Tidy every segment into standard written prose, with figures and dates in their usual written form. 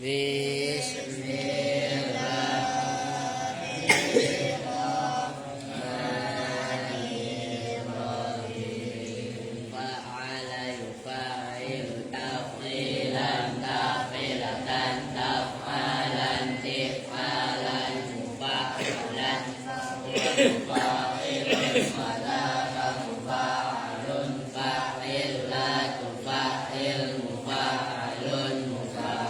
Bismillahirrahmanirrahim. Fa'ala yufa'ilu taf'ilan taf'ilatan taf'alan tif'alan mufa'alan mufa'ilun fadaka mufa'alun fa'ilatu fa'il mufa'alun mufa'alun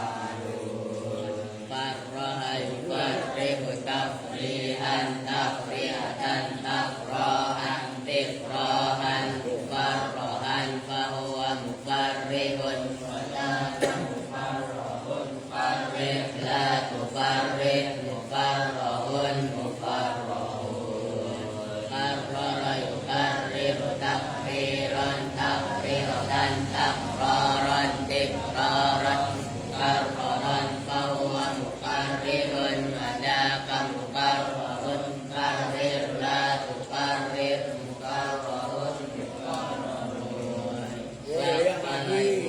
farraha yufarrihu tafrihan tafriatan tafrahan tifrahan mufarrahan fahuwa mufarrihun fadaka mufarrahun farrih la tufarrih mufarrahun mufarrahun karrara yukarriru takriran takriratan takraran tikraran mukarraran fahuwa mukarrirun adaka mukarrarun karrir la tukarrir mukarrarun mukarrarun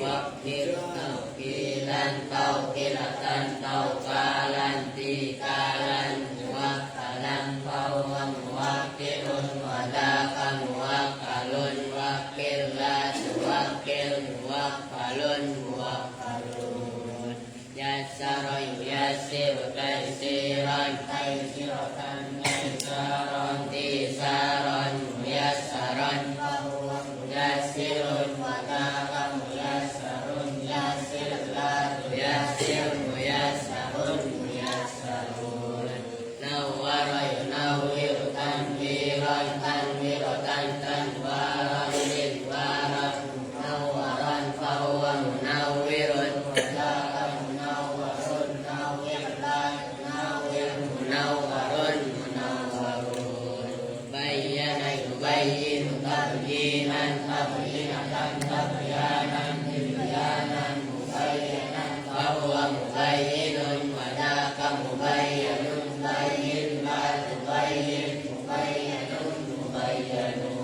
wakil tawkilan tawkilatan tawkalan tikalan muwakkalan fahuwa muwakkilun wadaka muwakkalun wakil la tuwakkil muwakkalun muwakkalun yassara yuyassiru taysiran taysiratan taysaran tisaran muyassaran fahuwa muyassirun wadaka muyassarun yassir la tuyassir muyassarun muyassarun nawwara yunawwiru tanwiran tanwiratan tanwaran lidwaran munawwaran fahuwa munawwirun wadaka munawwarun nawwir la tunawwir munawwarun munawwarun bayyana yubayyinu tabyinan tabyinatan tabyanan tibyanan mubayyanan fahuwa mubayyinun wadaka mubayyanun bayyin la tubayyin mubayyanun mubayyanun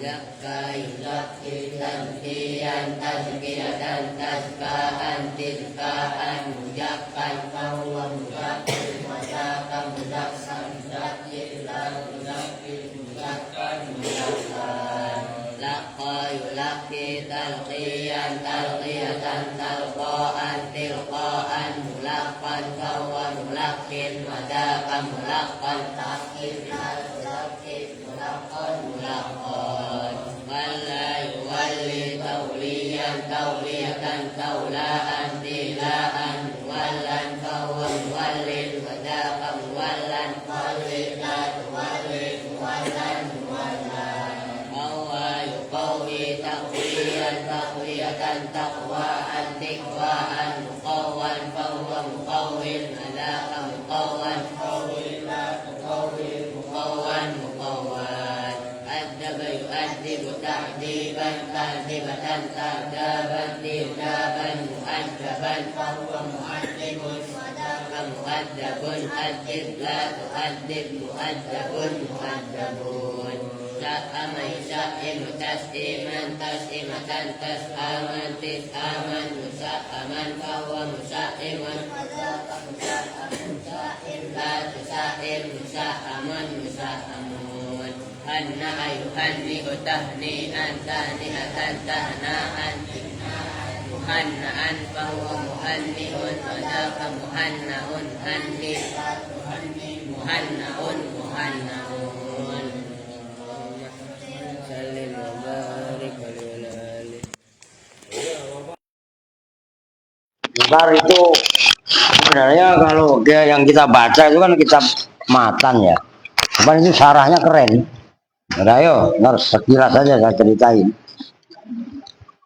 zakka yuzakki tazkiyan tazkiyatan tazkaan tizkaan mujakkan fahuwa mujakkin wadaka muzakkan muzakkin la muzakkin muzakkan muzakkan laqqa yulaqki talqiyan talqiyatan talqaan tilqaan mulaqqan fahuwa mulaqqin wadaka mulaqqan taqqin la tulaqqin mulaqqan mulaqqan walla yuwalli tawliyan tawliyatan tawlaan tilaan muwallan fahuwa muwallin wadaka muwallan muwallin la tuwallin muwallan muwallan fahuwa yuqawwi taqwiyan taqwiyatan taqwaan tiqwaan muqawwan fahuwa muqawwin wadaka muqawwan muqawwin la tuqawwin muqawwan muqawwan addaba yu'addibu ta'diban ta'dibatan ta'daban tidaban mu'addaban fahuwa mu'addibun wadaka mu'addabun addib la tu'addib mu'addabun mu'addabun sa'ama yusa'imu tas'iman tas'imatan tas'aman tis'aman musa'aman fahuwa musa'imun wadaka musa'amun sa'im la tusa'im musa'aman musa'amun hanna'a yuhanni'u tahni'an tahnihatan tahna'an muhanna'an fahuwa muhanni'un wadaka muhanna'un hanni muhanna'un muhanna'un sallim wa barik ala ali. Ibar itu sebenarnya kalau dia yang kita baca itu kan kitab matan ya. Cuman itu syarahnya keren. Udah ayo, ntar sekilas saja saya ceritain.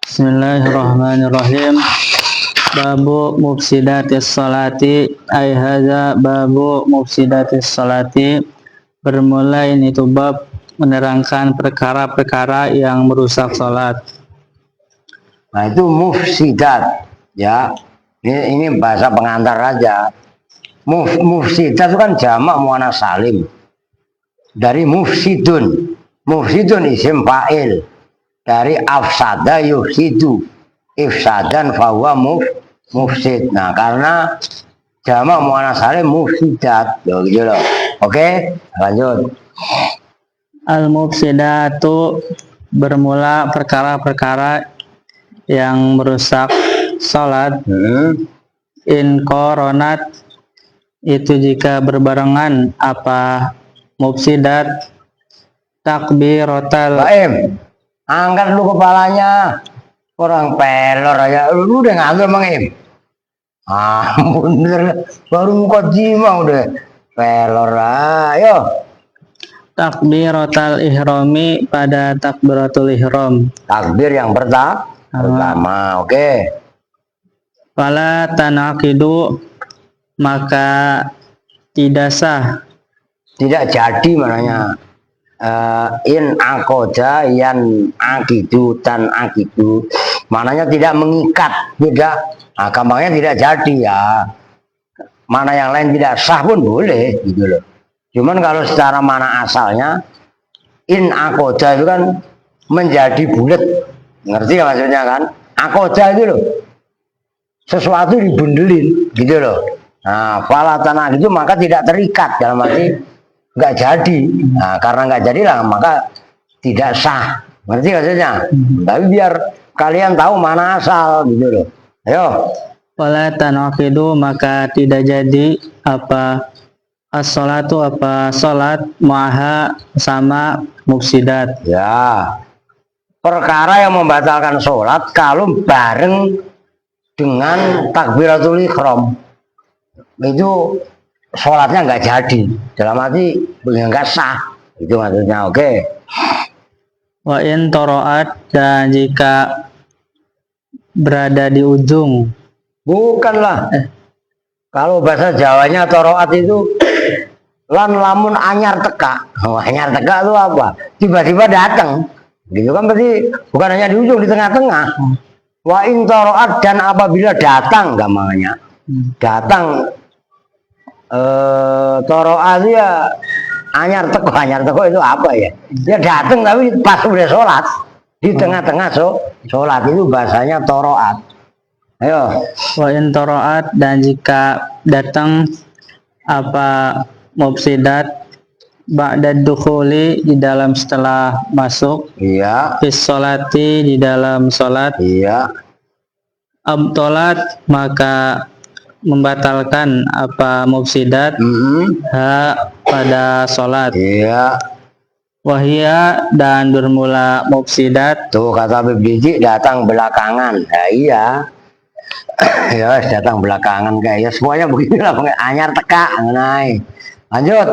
Bismillahirrahmanirrahim. Babu mufsidatis salati ay hadza babu mufsidatis salati. Bermula ini itu bab menerangkan perkara-perkara yang merusak salat. Nah itu mufsidat ya. Ini bahasa pengantar aja. Mufsidat itu kan jamak muannas salim. Dari mufsidun. Mufsidun isim fa'il. Dari afsada yufsidu. Ifsadan fahuwa mufsid. Nah, karena jamak muannas salim mufsidat. Gitu loh. Oke, lanjut. Al-mufsidatu bermula perkara-perkara yang merusak salat. In koronat itu jika berbarengan apa mufsidat takbiratal. Baim, angkat dulu kepalanya. Orang pelor aja, lu udah ngantuk Bang Im? Ah, bener, baru mukadimah udah pelor, ayo. Takbiratul ihrami pada takbiratul ihram. Takbir yang pertama, oke. Fala tanaqidu maka tidak sah. Tidak jadi mananya. In akoda yan akidu tan akidu, mananya tidak mengikat, tidak. Nah, gampangnya tidak jadi ya. Mana yang lain tidak sah pun boleh gitu loh. Cuman kalau secara mana asalnya in akoda itu kan menjadi bulat, ngerti ya maksudnya kan? Akoda itu loh, sesuatu dibundelin gitu loh. Nah, fala tanah itu maka tidak terikat, dalam arti nggak jadi. Nah, karena nggak jadi lah maka tidak sah, ngerti maksudnya? Tapi biar kalian tahu mana asal gitu loh. Ayo. Wala tanaqidu maka tidak jadi apa as-sholatu apa salat maha sama mufsidat. Ya, perkara yang membatalkan sholat kalau bareng dengan takbiratul ihram itu sholatnya nggak jadi, dalam arti nggak sah, itu maksudnya. Oke. Wa in toroat dan jika berada di ujung. Bukanlah. Kalau bahasa Jawanya toroat itu lan lamun anyar teka. Oh, anyar teka itu apa? Tiba-tiba datang. Gitu kan berarti bukan hanya di ujung, di tengah-tengah. Wa in toroat dan apabila datang gampangnya. Datang toroat ya anyar teko itu apa ya? Dia datang tapi pas udah sholat di tengah-tengah sholat itu bahasanya toroat. Ayo. Wa in toroat dan jika datang apa mufsidat ba'da dukhuli di dalam setelah masuk. Iya. Fis sholati di dalam sholat. Iya. Abtolat maka membatalkan apa mufsidat ha pada sholat. Iya. Wahia dan bermula mufsidat. Tuh kata Habib Didik datang belakangan. Nah, iya. Ya datang belakangan kayak ya semuanya beginilah, anyar teka naik. Lanjut.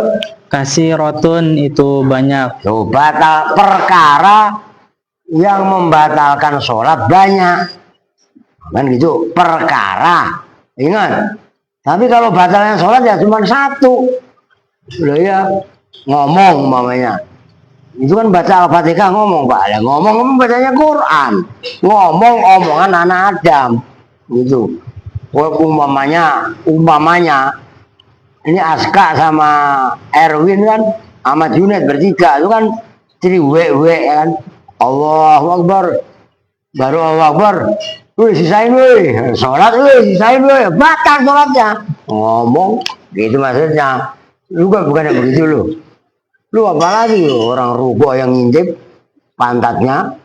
Kasih rotun itu banyak. Tuh batal perkara yang membatalkan sholat banyak. Kan gitu perkara. Ingat, tapi kalau batalnya sholat ya cuma satu. Loh ya, ngomong mamanya. Itu kan baca Al-Fatihah ngomong, Pak. Ya, ngomong bacanya Quran. Ngomong omongan anak Adam. Gitu. Umpamanya ini Aska sama Erwin kan, sama Junet bertiga itu kan ciri we kan. Allahu Akbar. Baru Allahu Akbar. Wih, sisain wih, sholat wih, sisain wih, batal sholatnya. Ngomong, gitu maksudnya. Lu kan bukannya begitu lu. Lu apa lagi lu, orang ruko yang ngintip pantatnya,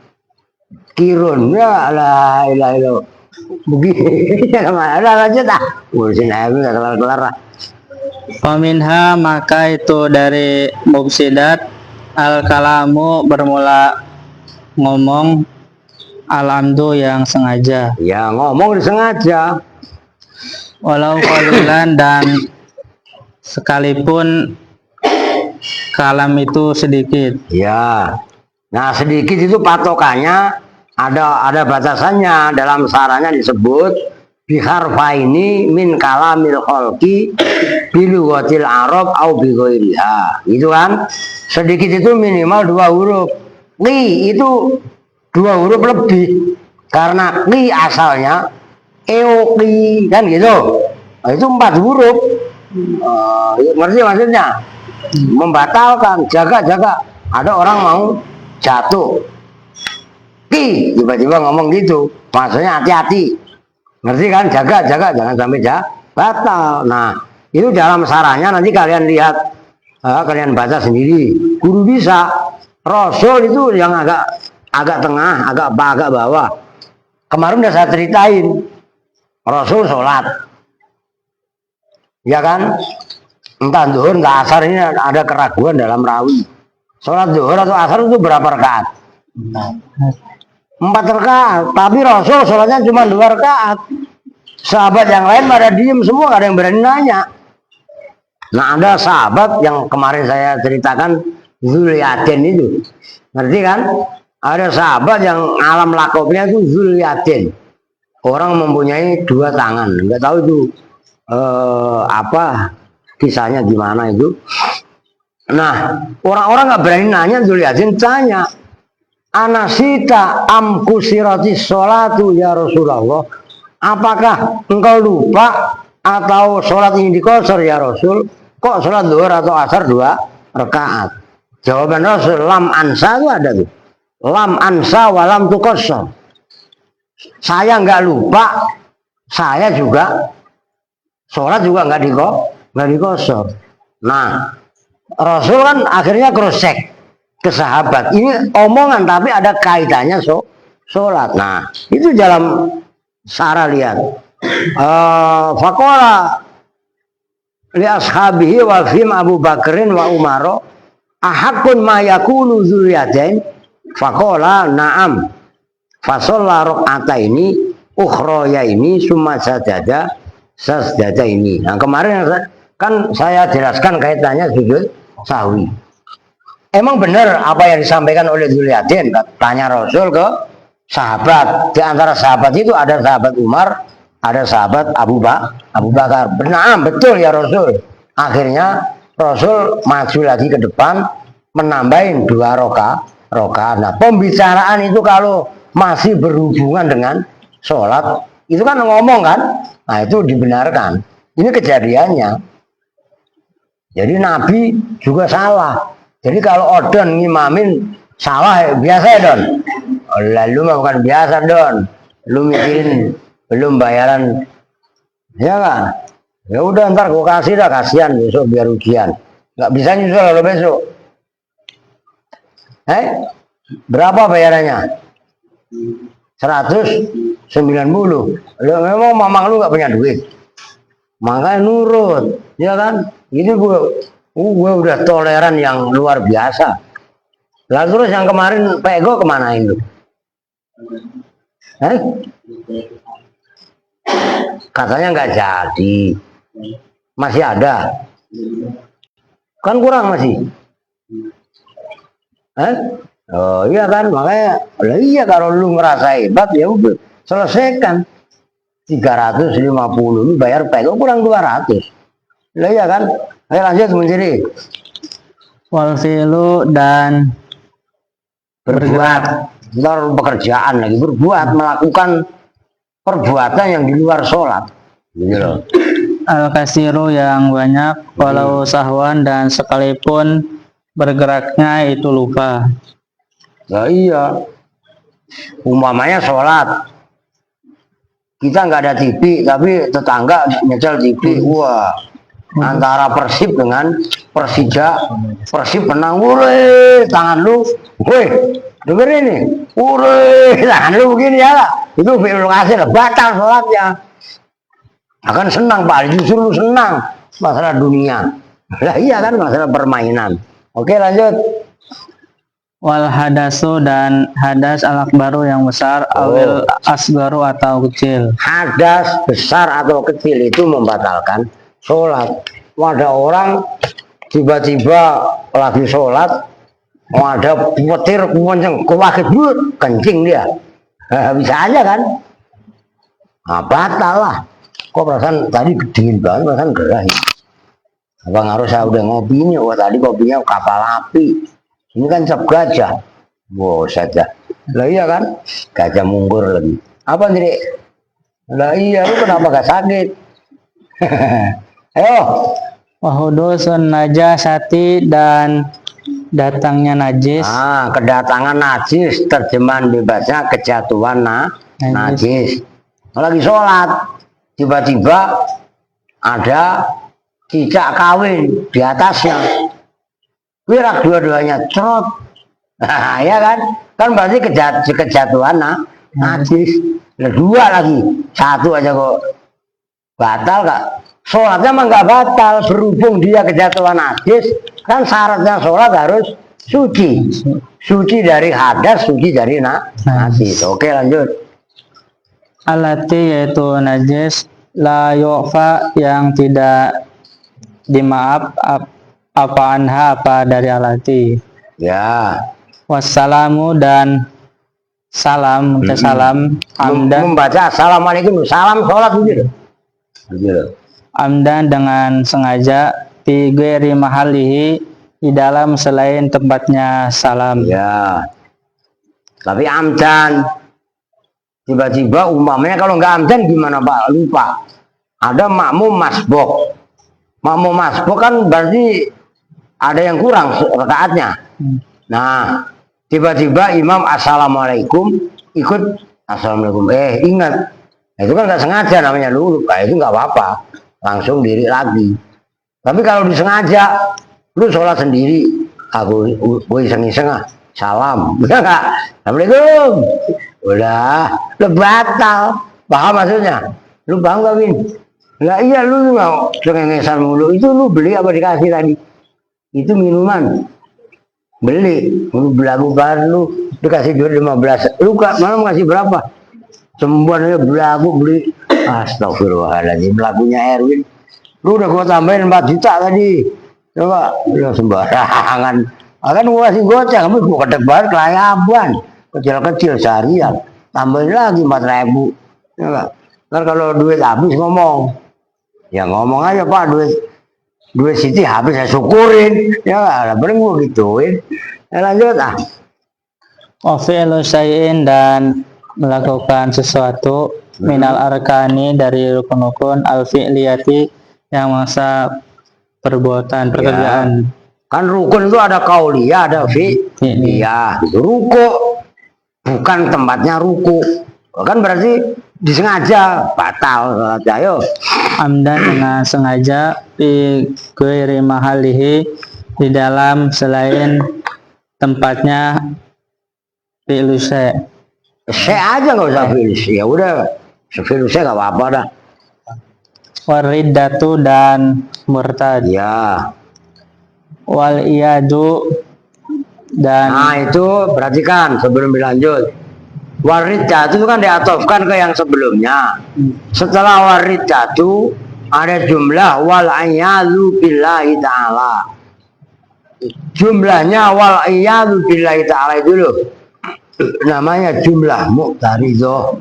kirun, ya lah, ilah. Begini, udah lanjut ah. Ngurusin air udah kelar-kelar lah. Paminha maka itu dari mufsidat al-kalamu bermula ngomong alamdu yang sengaja. Ya ngomong disengaja. Walau qalilan dan sekalipun kalam itu sedikit. Ya. Nah sedikit itu patokannya ada batasannya, dalam sarannya disebut biharfaini min kalamil kholqi bilugatil arab au bighairiha. Itu kan sedikit itu minimal 2 huruf. Li itu 2 huruf lebih, karena li asalnya eoki kan gitu. Nah, itu 4 huruf. Ngerti maksudnya? Membatalkan, jaga. Ada orang mau jatuh, ki tiba-tiba ngomong gitu, maksudnya hati-hati. Ngerti kan? Jaga, jangan sampai batal. Nah, itu dalam sarahnya nanti kalian lihat, kalian baca sendiri. Guru bisa, Rasul itu yang agak tengah, agak bawah. Kemarin udah saya ceritain, Rasul sholat, ya kan? Entah zuhur, entah asar, ini ada keraguan dalam rawi. Sholat zuhur atau asar itu berapa rakaat? 4 rakaat, tapi Rasul sholatnya cuma 2 rakaat. Sahabat yang lain pada diem semua, gak ada yang berani nanya. Nah, ada sahabat yang kemarin saya ceritakan, Zulyatin itu, ngerti kan? Ada sahabat yang alam lakopnya itu Zulyatin, orang mempunyai 2 tangan. Nggak tahu itu apa kisahnya gimana itu. Nah, orang-orang nggak berani nanya. Zulyatin tanya, anasita amkusirati sholatu ya Rasulullah, apakah engkau lupa atau sholat ini dikosor ya Rasul? Kok sholat zuhur atau asar 2 rakaat? Jawaban Rasul, lam ansa itu ada tuh, lam ansa walam tukosor. Saya nggak lupa, saya juga sholat juga nggak dikosor. Nah, Rasul kan akhirnya cross check ke sahabat, ini omongan tapi ada kaitannya sholat. Nah, itu dalam sarah lihat. Faqala li ashabihi wa fim Abu Bakrin wa Umaro ahakun ma yakunu Zulyatin. Faqala na'am fasolla rakaataini ukhroya ini summa sajada ini. Nah, kemarin kan saya jelaskan kaitannya sujud sahwi. Emang benar apa yang disampaikan oleh Zulyatin? Tanya Rasul ke sahabat. Di antara sahabat itu ada sahabat Umar, ada sahabat Abu Bakar. Benar, betul ya Rasul. Akhirnya Rasul maju lagi ke depan, menambahin 2 rakaat. Nah, pembicaraan itu kalau masih berhubungan dengan sholat, itu kan ngomong kan? Nah, itu dibenarkan. Ini kejadiannya. Jadi Nabi juga salah. Jadi kalau odon ngimamin salah ya, biasa ya Don. Lalu mah bukan biasa Don. Lu mikirin belum bayaran, ya kan? Ya udah ntar gue kasih dah, kasihan besok biar ujian. Nggak bisa nyusul lo besok. Berapa bayarannya? 190. Lo memang mamang lu nggak punya duit, makanya nurut, ya kan? Ini gue udah toleran yang luar biasa. Lalu terus yang kemarin pego kemana itu? Katanya nggak jadi, masih ada, kan kurang masih. Oh iya kan, makanya iya kalau lu ngerasa hebat ya udah selesaikan. 350 lu bayar pego kurang 200. Lah iya kan? Ayo lanjut menciri. Wal fi'lu dan Berbuat, luar pekerjaan lagi, berbuat, melakukan perbuatan yang di luar sholat, gitu loh. al-kasiru yang banyak, walau sahwan dan sekalipun bergeraknya itu lupa. Nah iya, umpamanya sholat, kita nggak ada TV, tapi tetangga nyetel TV, wah, antara Persib dengan Persib menang, wure, tangan lu, woi, dengerin nih, wure, tangan lu begini ya lah, itu fi'il kasir, batal sholatnya. Akan senang Pak, justru lu senang masalah dunia. Lah iya kan, masalah permainan. Oke lanjut. Wal hadasu dan hadas al-akbaru yang besar, awil asgaru atau kecil. Hadas besar atau kecil itu membatalkan sholat. Ada orang tiba-tiba lagi sholat, ada petir kenceng, kencing dia, bisa aja kan? Nah, batal lah. Kok perasaan tadi dingin banget, perasaan gerah. Apa ngaruh saya udah ngopi ini? Wah tadi kopinya kapal api. Ini kan cap gajah. Wow saja. Lah iya kan? Gajah mungkur lagi. Apa nih? Lah iya, lu kenapa gak sakit? Ayo. Wahudusun najasati dan datangnya najis. Kedatangan najis, terjemahan bebasnya kejatuhan najis. lagi sholat, tiba-tiba ada cicak kawin di atasnya. Wirak dua-duanya cerot. Nah, ya kan berarti kejatuhan najis. Dua lagi, satu aja kok batal kak. Sholatnya mah nggak batal, berhubung dia kejatuhan najis, kan syaratnya sholat harus suci dari hadas, suci dari najis. Oke, lanjut. Alati yaitu najis, la yu'fa yang tidak dimaaf apa anha apa dari alati. Ya. Wassalamu dan salam, salam amdan, Membaca assalamualaikum, salam sholat gitu. amdan dengan sengaja, fi ghairi mahalihi di dalam selain tempatnya salam. Ya. Tapi amdan, tiba-tiba umpamanya kalau nggak amdan gimana Pak? Lupa. Ada makmum masbuk. Makmum masbuk kan berarti ada yang kurang rakaatnya. Nah, tiba-tiba imam assalamualaikum, ikut assalamualaikum. Ingat, itu kan nggak sengaja namanya lu lupa, itu nggak apa-apa, langsung diri lagi. Tapi kalau disengaja, lu sholat sendiri, aku iseng-iseng salam, udah nggak, assalamualaikum, udah batal. Paham maksudnya? Lu paham nggak, Win? Nggak, iya, lu mau cengengesan mulu. Itu lu beli apa dikasih tadi? Itu minuman. Beli, lu belagu baru, lu dikasih duit 15. Lu malam ngasih berapa? Semuanya belagu beli. Astagfirullahaladzim, belagunya Erwin. Lu udah gua tambahin 4 juta tadi. Coba, lu sembarangan. Kan gua kasih goceng, tapi gua kedek banget kelayaban. Kecil-kecil seharian. Tambahin lagi 4.000. Coba. Ntar kalau duit habis ngomong. Ya ngomong aja Pak, duit Siti habis saya syukurin. Ya lah, paling gua gituin. Ya, lanjut Wa fi'lu syai'in dan melakukan sesuatu minal arkani dari rukun-rukun al-fi'liyati yang masa perbuatan pekerjaan. Kan rukun itu ada kauliyah, ada fi'liyah. Ruku bukan tempatnya ruku. Kan berarti disengaja batal. Ayo. Amdan dengan sengaja di ghairi mahalihi di dalam selain tempatnya fi'lu syai'. Aja nggak usah fi'lu. Ya udah, fi'lu nggak apa-apa dah. Wariddatu dan murtad. Ya. Wal iyadu dan Itu perhatikan sebelum dilanjut. Waridatu itu kan diatofkan ke yang sebelumnya. Setelah waridatu ada jumlah wal iyadu billahi ta'ala. Jumlahnya wal iyadu billahi ta'ala itu loh. Namanya jumlah muqtaridah.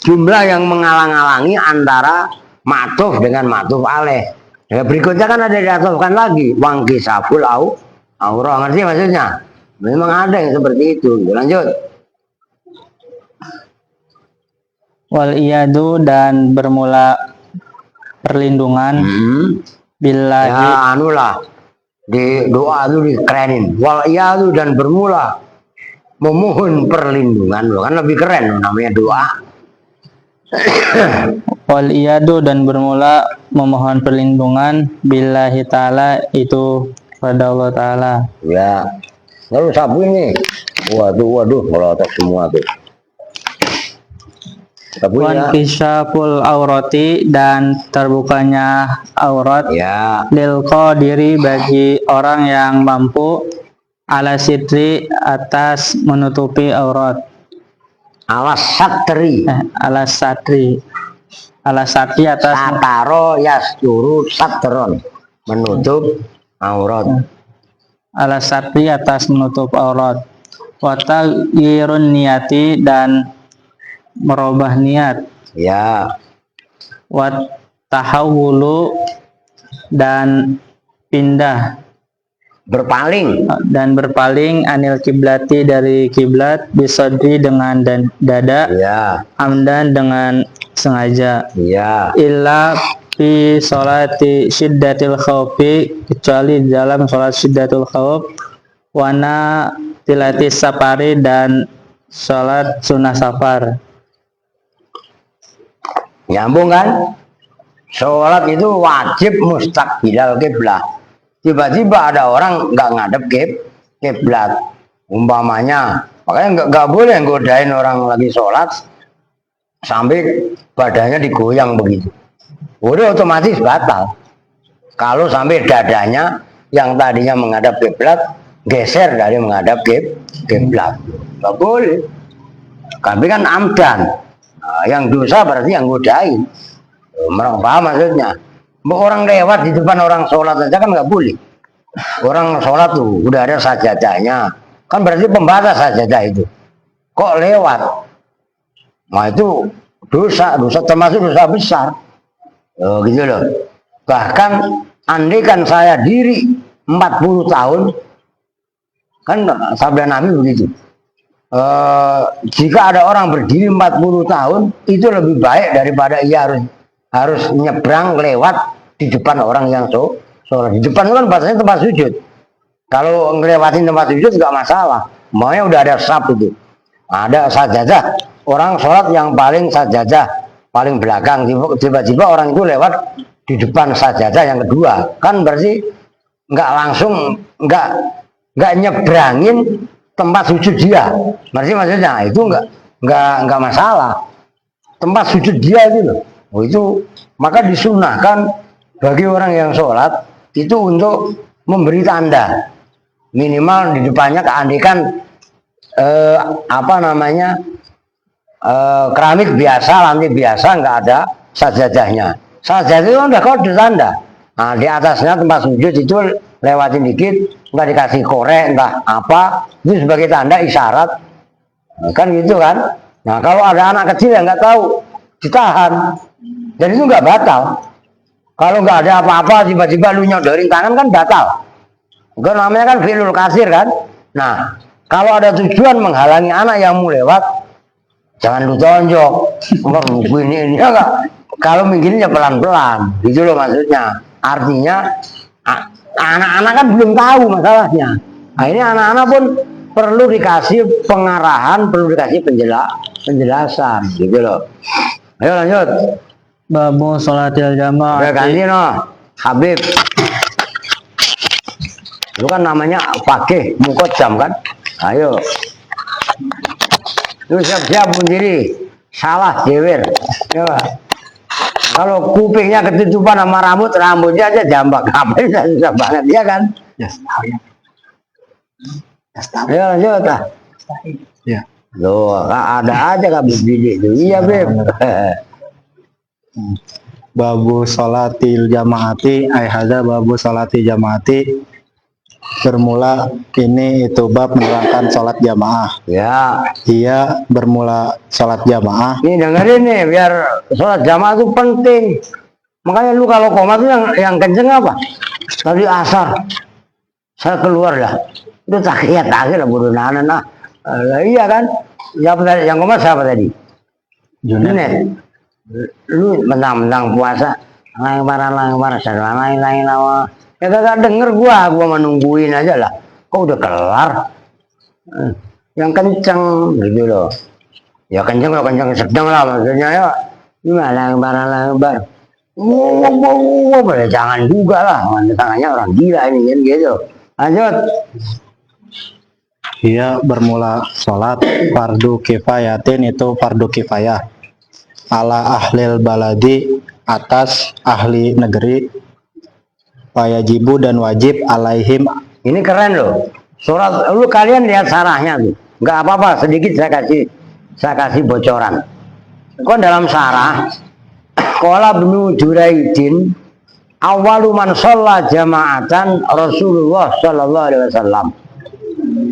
Jumlah yang mengalang-alangi antara ma'tuf dengan ma'tuf alaih. Ya, berikutnya kan ada diatofkan lagi wangki saful aurah. Ngerti maksudnya? Memang ada yang seperti itu. Lanjut. wal iyadu dan bermula perlindungan billahi. Ya anulah di doa itu dikerenin. Wal iyadu dan bermula memohon perlindungan. Kan lebih keren namanya doa. Wal iyadu dan bermula memohon perlindungan billahi ta'ala itu pada Allah ta'ala. Ya. Lalu sapu ini. Waduh, kalau atas semua tuh. Wan kisyaful aurati dan terbukanya aurat. Ya. Lil qadiri bagi orang yang mampu ala sitri atas menutupi aurat. Alas satri. Ala satri. Ala satri atas Sataro yasturu satron. Menutup aurat. ala satri atas menutup aurat. Wa taghyirun niyati dan merubah niat. Ya. Wa tahawulu dan pindah Berpaling. dan berpaling anil kiblati dari kiblat bisodri dengan dan dada Ya. amdan dengan sengaja Ya. illa fi sholati syiddatil khawfi kecuali dalam sholat syiddatul khawf wana tilati sapari dan Salat sunnah safar. Nyambung kan? Sholat itu wajib mustaqbilal kiblat. Tiba-tiba ada orang nggak ngadep kiblat, umpamanya, makanya nggak boleh godain orang lagi sholat sampai badannya digoyang begitu. Udah otomatis batal. Kalau sampai dadanya yang tadinya menghadap kiblat geser dari menghadap kiblat, nggak boleh. Tapi kan amdan. Nah, yang dosa berarti yang godain. Merang paham maksudnya? Orang lewat di depan orang sholat aja kan nggak boleh. Orang sholat tuh udah ada sajadahnya, kan berarti pembatas sajadah itu. Kok lewat? Nah itu dosa termasuk dosa besar. Gitu loh. Bahkan andaikan saya diri 40 tahun, kan sabda Nabi begitu. Jika ada orang berdiri 40 tahun, itu lebih baik daripada ia harus nyebrang lewat di depan orang yang sholat. Di depan itu kan bahasanya tempat sujud. Kalau ngelewatin tempat sujud nggak masalah. Maunya udah ada saf itu. Ada sajadah. Orang sholat yang paling sajadah paling belakang. Tiba-tiba orang itu lewat di depan sajadah yang kedua. Kan berarti nggak langsung nggak nyebrangin tempat sujud dia. Berarti maksudnya itu nggak masalah. Tempat sujud dia itu loh. Oh, itu maka disunahkan bagi orang yang sholat itu untuk memberi tanda minimal di depannya, keandikan keramik biasa, lantai biasa, nggak ada sajadahnya. Sajadah itu udah kode tanda. Nah, di atasnya tempat sujud itu lewatin dikit, nggak dikasih korek entah apa, itu sebagai tanda isyarat. Nah, kan gitu kan. Nah, kalau ada anak kecil yang nggak tahu, ditahan. Dan itu nggak batal. Kalau nggak ada apa-apa tiba-tiba lu nyodorin tangan kan batal. Itu namanya kan fi'lul kasir kan. Nah, kalau ada tujuan menghalangi anak yang mau lewat, jangan lu tonjok. Ini enggak. Kalau minggirnya pelan-pelan, gitu loh maksudnya. Artinya anak-anak kan belum tahu masalahnya. Nah, ini anak-anak pun perlu dikasih pengarahan, perlu dikasih penjelasan, gitu loh. Ayo lanjut. Babu sholatil jamaah. Udah ganti no, Habib. Lu kan namanya pakai mukot jam kan? Ayo. Lu siap-siap berdiri. Salah jewer. Coba. Kalau kupingnya ketutupan sama rambutnya aja jambak. Apa ini susah banget ya kan? Ya, ayo lanjut lah. Ya. Loh, ada aja kan bidik itu. Iya, Beb. Babu sholatil jamaati hadza babu sholati jamaati. Bermula ini itu bab menerangkan sholat jamaah. Ya. Ia bermula sholat jamaah. Ini dengerin nih, biar sholat jamaah itu penting. Makanya lu kalau komat tuh yang kenceng apa? Tadi asar. Saya keluar lah. Itu tahiyat akhir bodoh nah. Iya kan? Yang komat siapa tadi? Junet. Lu mentang-mentang puasa lang para lain lawa. Ya kagak denger gua menungguin aja lah. Kok udah kelar? Yang kenceng gitu loh. Ya kenceng sedang lah maksudnya ya. Gimana lang boleh jangan juga lah. Tangannya orang gila ini kan gitu. Lanjut. Ia bermula sholat fardu kifayatin itu fardu kifayah. Ala ahlil baladi atas ahli negeri, wajibu dan wajib alaihim. Ini keren loh. Surat lu kalian lihat sarahnya tuh. Nggak apa-apa, sedikit saya kasih bocoran. Kok dalam sarah qala Ibnu Juraidin awalu man shalla jama'atan Rasulullah sallallahu alaihi wasallam.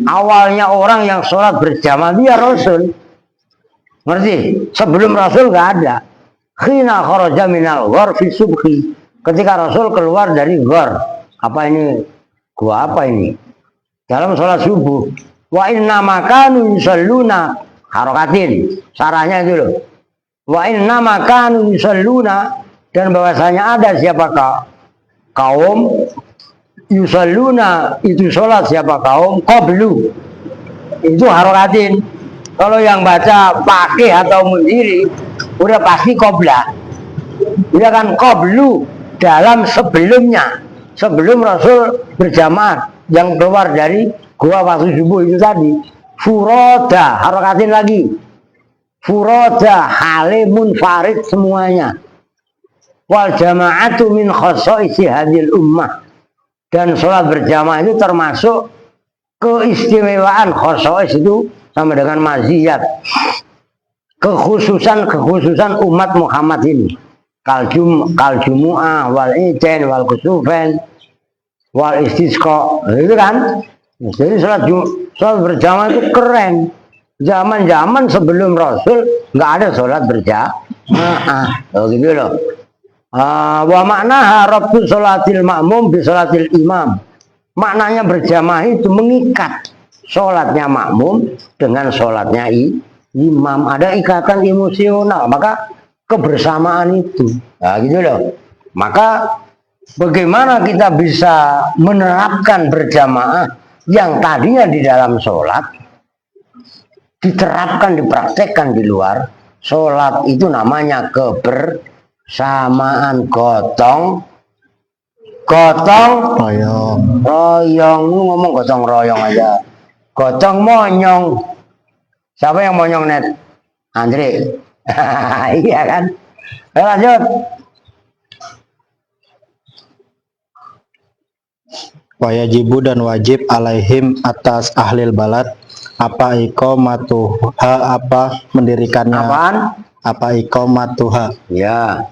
Awalnya orang yang sholat berjamaah dia Rasul. Ngerti? Sebelum Rasul nggak ada. Khina kharaja minal ghar fi subhi. Ketika Rasul keluar dari ghar. Apa ini? Gua apa ini? Dalam sholat subuh. Wa inna makanu yusalluna harokatin. Sarahnya itu loh. Wa inna makanu yusalluna. Dan bahwasanya ada siapakah kaum yusalluna itu sholat siapa kaum qablu. Itu harokatin. Kalau yang baca pakai atau mundiri udah pasti qobla. Udah kan qablu dalam sebelumnya. Sebelum Rasul berjamaah yang keluar dari gua waktu subuh itu tadi. Furoda, harokatin lagi. Furoda, hale munfarid semuanya. Wal jama'atu min khasa'isi hadil ummah. Dan sholat berjamaah itu termasuk keistimewaan. Khasa'is itu sama dengan maziyat. Kekhususan umat Muhammad ini. Kaljumu'ah, wal ijen, wal kusufen, wal istisqa. Itu kan. Jadi sholat berjamaah itu keren. Zaman-zaman sebelum Rasul nggak ada sholat berjamaah. Oh gitu loh. Wa maknaha rabtu sholatil makmum bi sholatil imam. Maknanya berjamaah itu mengikat sholatnya makmum dengan sholatnya imam. Ada ikatan emosional, maka kebersamaan itu. Nah, gitu loh. Maka bagaimana kita bisa menerapkan berjamaah yang tadinya di dalam sholat diterapkan, dipraktekkan di luar sholat? Itu namanya kebersamaan. Gotong royong. Lu ngomong gotong royong aja, gotong monyong. Siapa yang monyong net? Andre. Iya kan. Ayo lanjut. Wajibu dan wajib alaihim atas ahlil balad apa iqamatuha, apa mendirikannya. Apaan? Apa iqamatuha. Ya.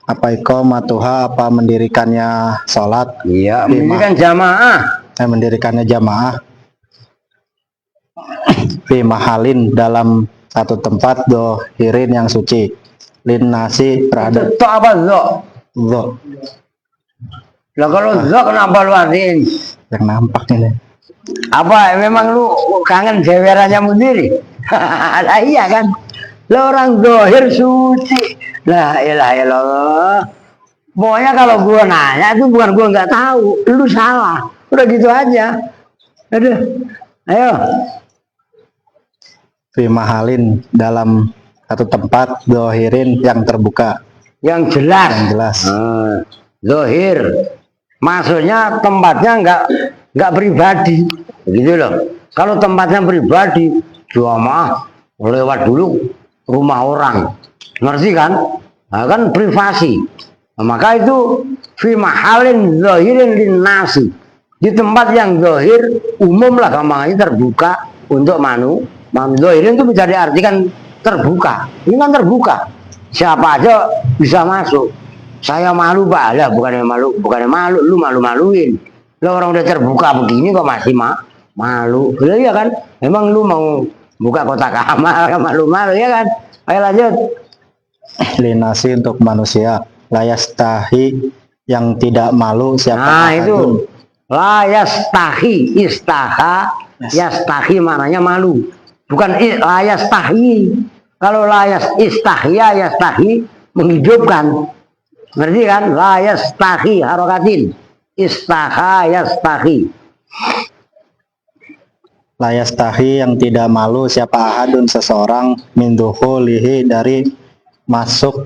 Apa iqamatuha, apa mendirikannya salat. Iya, mendirikan jamaah. Mendirikannya jamaah. Fi mahalin, dalam satu tempat, dohirin yang suci. Lin nasi terhadap. Itu apa zo? Zo. Lah kalau zo kenapa lu artiin? Yang nampak ini. Apa memang lu kangen jewerannya sendiri? Lah iya kan. Lah orang zohir suci. La ilaha illallah. Pokoknya kalau gua nanya itu bukan gua nggak tahu, lu salah. Udah gitu aja. Aduh. Ayo. Fi mahalin, dalam satu tempat, dohirin yang terbuka. Yang jelas. Yang jelas. Zohir. Maksudnya tempatnya nggak pribadi, gitu loh. Kalau tempatnya pribadi, jamaah lewat dulu rumah orang, ngerti kan? Nah, kan privasi. Nah, maka itu fi mahalin zohirin lin nasi, di tempat yang zohir umum lah, gampangnya terbuka untuk zohirin itu bisa diartikan terbuka. Ini kan terbuka, siapa aja bisa masuk. Saya malu Pak, lah bukannya malu, lu malu-maluin. Lo orang udah terbuka begini kok masih malu. Betul ya kan? Memang lu mau buka kotak amal malu-malu ya kan? Ayo lanjut. Linasi, untuk manusia. Layastahi, yang tidak malu siapa. Nah itu. Layastahi, istaha, yastahi maknanya malu. Bukan layastahi. Kalau istahya, yastahi menghidupkan. Ngerti kan? La yastahi, harokatin. Istaha yastahi. La yastahi, yang tidak malu siapa ahadun, seseorang, min duhulihi, dari masuk.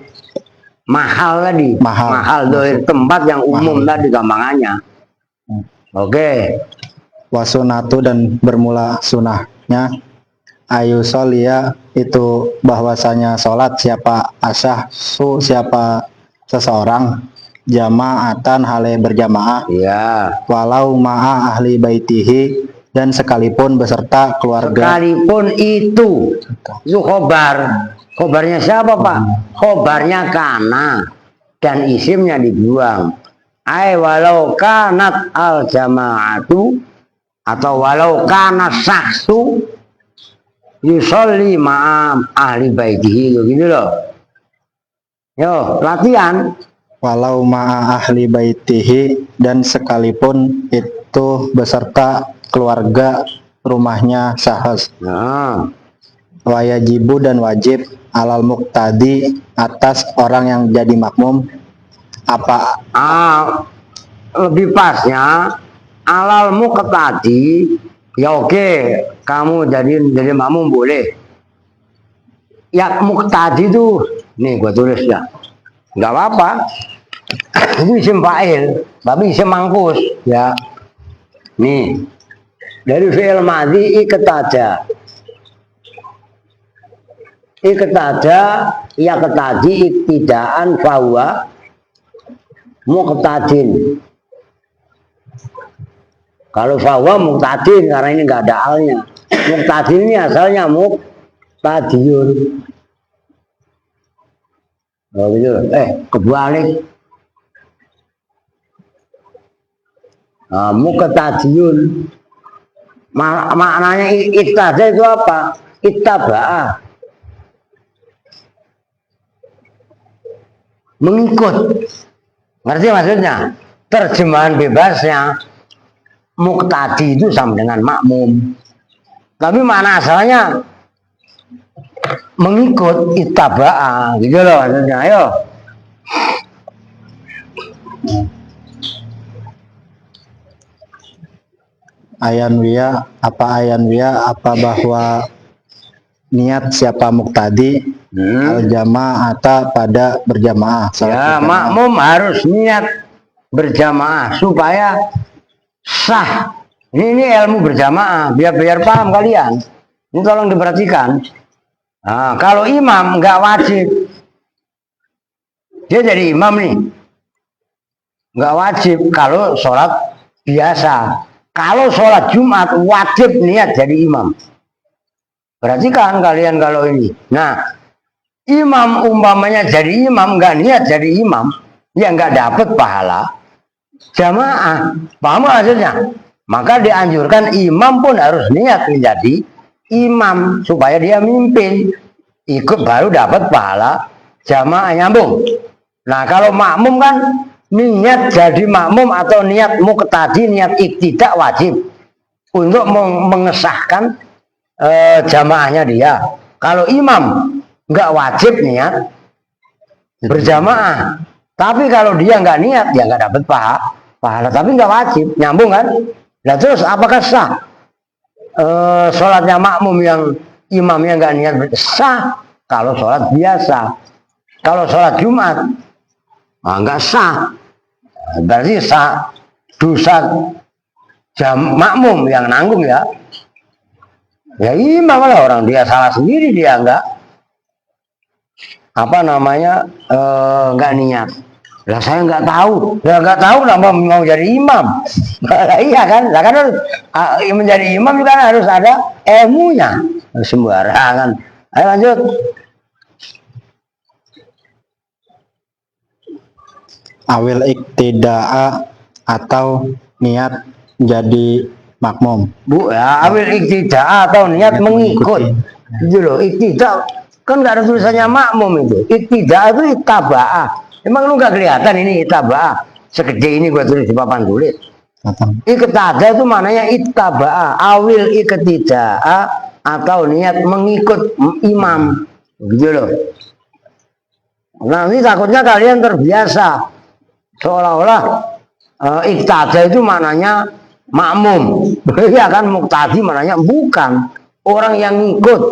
Mahal tadi. Mahal dari tempat yang umum tadi gampangannya. Oke. Wasunatu, dan bermula sunahnya. Ayu solia, itu bahwasanya sholat siapa asah su, siapa seseorang, jamaatan hale berjamaah, ya, walau ma'a ahli baitihi, dan sekalipun beserta keluarga. Sekalipun itu khobar. Khobarnya siapa Pak? Khobarnya kana dan isimnya dibuang. Walau kanat al jamaatu, atau walau kana saksu yusolli ma'am ahli baitihi, gitu loh. Yo, latihan. Walau ma'a ahli baitihi, dan sekalipun itu beserta keluarga rumahnya sahas. Nah. Wajibu, dan wajib alal muqtadi, atas orang yang jadi makmum. Apa? Lebih pasnya alal muqtadi. Ya oke, kamu jadi makmum boleh. ya muktadi itu, nih gua tulis ya, nggak apa-apa. Itu isim fa'il, tapi isim mangkus ya. Nih dari fi'il madhi iktaja. Iktaja ya ketadi iktidaan fahuwa muqtadin. Kalau fahuwa muqtadin karena ini nggak ada alnya. Muqtadin ini asalnya muqtadiyun. Oh gitu. Kebalik. Muqtadiyun. Maknanya iktaja itu apa? Ittaba'ah. Mengikut. Ngerti maksudnya? Terjemahan bebasnya muqtadi itu sama dengan makmum. Tapi mana asalnya mengikut ittaba'ah gitu loh maksudnya. Ayo. Ayanwiya apa bahwa niat siapa muqtadi al jama'ata pada berjamaah. Ya, makmum harus niat berjamaah supaya sah. Ini ilmu berjamaah, biar paham kalian. Ini tolong diperhatikan. Nah, kalau imam nggak wajib, dia jadi imam nih, nggak wajib kalau sholat biasa. Kalau sholat Jumat wajib niat jadi imam. Perhatikan kalian kalau ini. Nah, imam umpamanya jadi imam nggak niat jadi imam, ya nggak dapat pahala jamaah. Paham maksudnya? Maka dianjurkan imam pun harus niat menjadi imam supaya dia mimpin, ikut baru dapat pahala jamaah, nyambung. Nah kalau makmum kan niat jadi makmum atau niat muqtadi, niat iktidak wajib untuk mengesahkan jamaahnya dia. Kalau imam nggak wajib niat berjamaah, tapi kalau dia nggak niat dia nggak dapat pahala, tapi nggak wajib, nyambung kan? Nah terus apakah sah sholatnya makmum yang imamnya nggak niat sah? Kalau sholat biasa, kalau sholat Jumat nggak sah, berarti sah dosa makmum yang nanggung ya. Ya imam lah, orang dia salah sendiri, dia nggak apa namanya nggak niat. Lah saya nggak tahu, kenapa mau jadi imam. Iya kan, lah kan menjadi imam juga harus ada ilmunya, sembarangan. Ayo lanjut. Awil iktida'a atau niat jadi makmum. Bu ya, awil iktida'a atau niat mengikut. Itu loh, iktidak kan nggak ada tulisannya makmum itu. Iktida'a itu ittaba'ah. Emang lu nggak kelihatan ini ittaba'ah? Segede ini gua tulis di papan tulis. Iktida'a itu maknanya ittaba'ah, awil iktida'a atau niat mengikut imam. Gitu loh. Nanti takutnya kalian terbiasa seolah-olah iktida'a itu maknanya makmum. Ya kan, muqtadi maknanya bukan, orang yang ngikut.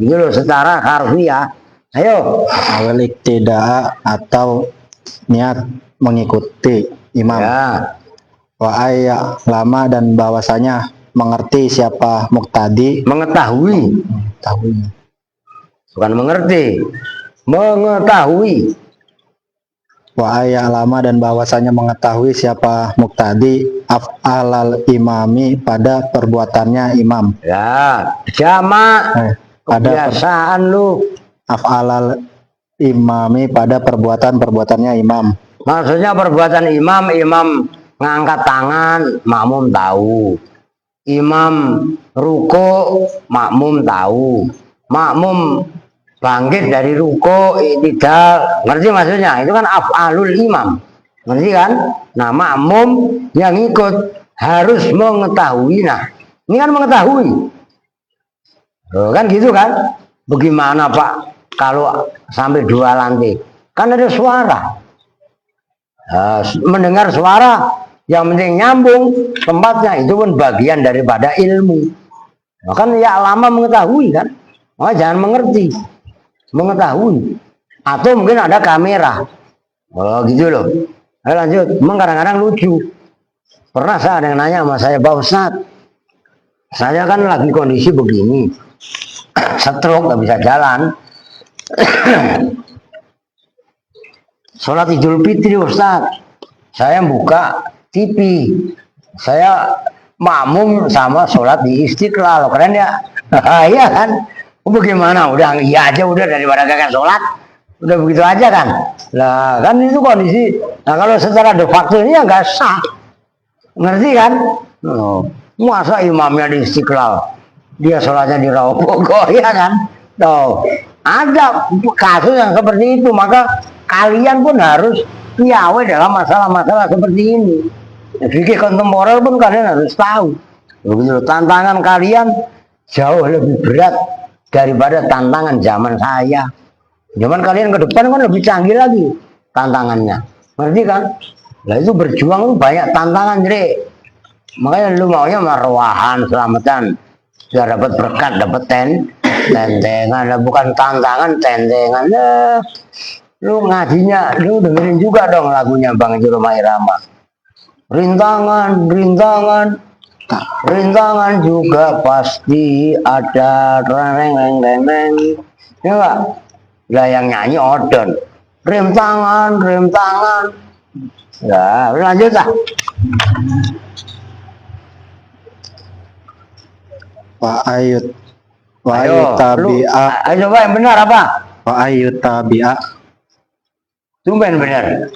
Gitu loh secara harfiah. Ayo. Awil iktida'a atau niat mengikuti imam. Ya. Wa ayya lama dan bahwasanya mengerti siapa muqtadi, Mengetahui, bukan mengerti, mengetahui. Wa ayya lama dan bahwasanya mengetahui siapa muqtadi af'alal imami pada perbuatannya imam. Ya, jamak. Kebiasaan lu. Af'alal imami pada perbuatannya imam. Maksudnya perbuatan imam, imam ngangkat tangan, makmum tahu. Imam ruko, makmum tahu. Makmum bangkit dari ruko, tidak. Ngerti maksudnya? Itu kan af'alul imam. Ngerti kan? Nah makmum yang ikut harus mengetahui. Nah ini kan mengetahui. Loh, kan gitu kan? Bagaimana Pak kalau sampai 2 lantai? Kan ada suara. Mendengar suara, yang penting nyambung tempatnya, itu pun bagian daripada ilmu. Nah, kan ya lama mengetahui kan, jangan mengerti. mengetahui, atau mungkin ada kamera. Oh gitu loh. Ayo lanjut. Memang kadang-kadang lucu. Pernah saya ada yang nanya sama saya, Pak Ustadz, saya kan lagi kondisi begini, stroke, nggak bisa jalan. Sholat Idul Fitri Ustadz, saya buka TV, saya makmum sama sholat di Istiqlal, keren ya? Iya kan? Bagaimana? Udah iya aja udah daripada kagak sholat, udah begitu aja kan? Lah kan itu kondisi. Nah kalau secara de facto ini ya nggak sah, ngerti kan? Oh, masa imamnya di Istiqlal, dia sholatnya di Rawapogo, ya kan? Tuh, ada kasus yang seperti itu, maka kalian pun harus piawai dalam masalah-masalah seperti ini. Fikih kontemporer pun kalian harus tahu. Begitu, tantangan kalian jauh lebih berat daripada tantangan zaman saya. Zaman kalian ke depan kan lebih canggih lagi tantangannya, ngerti kan? Nah itu berjuang itu banyak tantangan, jadi makanya lu maunya marwahan selamatan, biar dapat berkat, dapat tentengan, bukan tantangan, tentengan. Lu ngajinya, lu dengerin juga dong lagunya Bang Jeroma Irama. Rintangan, rintangan, rintangan juga pasti ada, reng, ya enggak? Lah yang nyanyi Odon. Rem tangan, rem tangan. Ya, lanjut lah. Wa ayut tabi'a. Ayo coba yang benar apa? Wa ayut tabi'a. Tumben benar.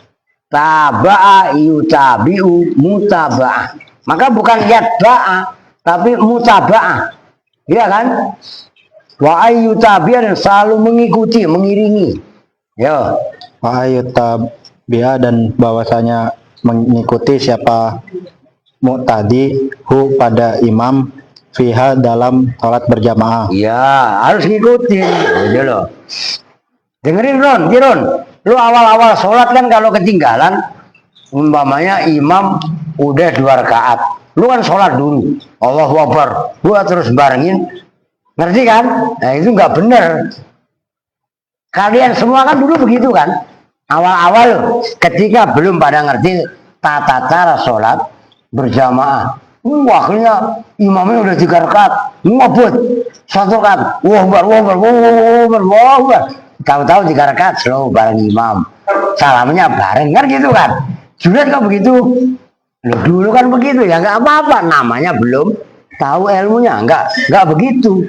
Taba'a yutabi'u mutaba'ah. Maka bukan yatba'a, tapi mutaba'ah. Iya kan? Wa ayyutabi'a, dan selalu mengikuti, mengiringi. Yo. Wa ayut tabi'a, dan bahwasanya mengikuti siapa muqtadi hu pada imam fiha dalam sholat berjamaah. Iya, harus ngikutin. Gitu loh. Dengerin Ron, Kiron. Lu awal-awal sholat kan kalau ketinggalan, umpamanya imam udah 2 rakaat, lu kan sholat dulu, Allahu Akbar, gua terus barengin, ngerti kan? Nah itu nggak bener. Kalian semua kan dulu begitu kan? Awal-awal ketika belum pada ngerti tata cara sholat berjamaah, akhirnya imamnya udah 3 rakaat, ngobot 1 rakaat, Allahu Akbar, Allahu Akbar, Allahu Akbar. Tahu-tahu 3 rakaat slow bareng imam, salamnya bareng kan gitu kan? Junet kok begitu? Loh, dulu kan begitu ya, nggak apa-apa, namanya belum tahu ilmunya, nggak begitu.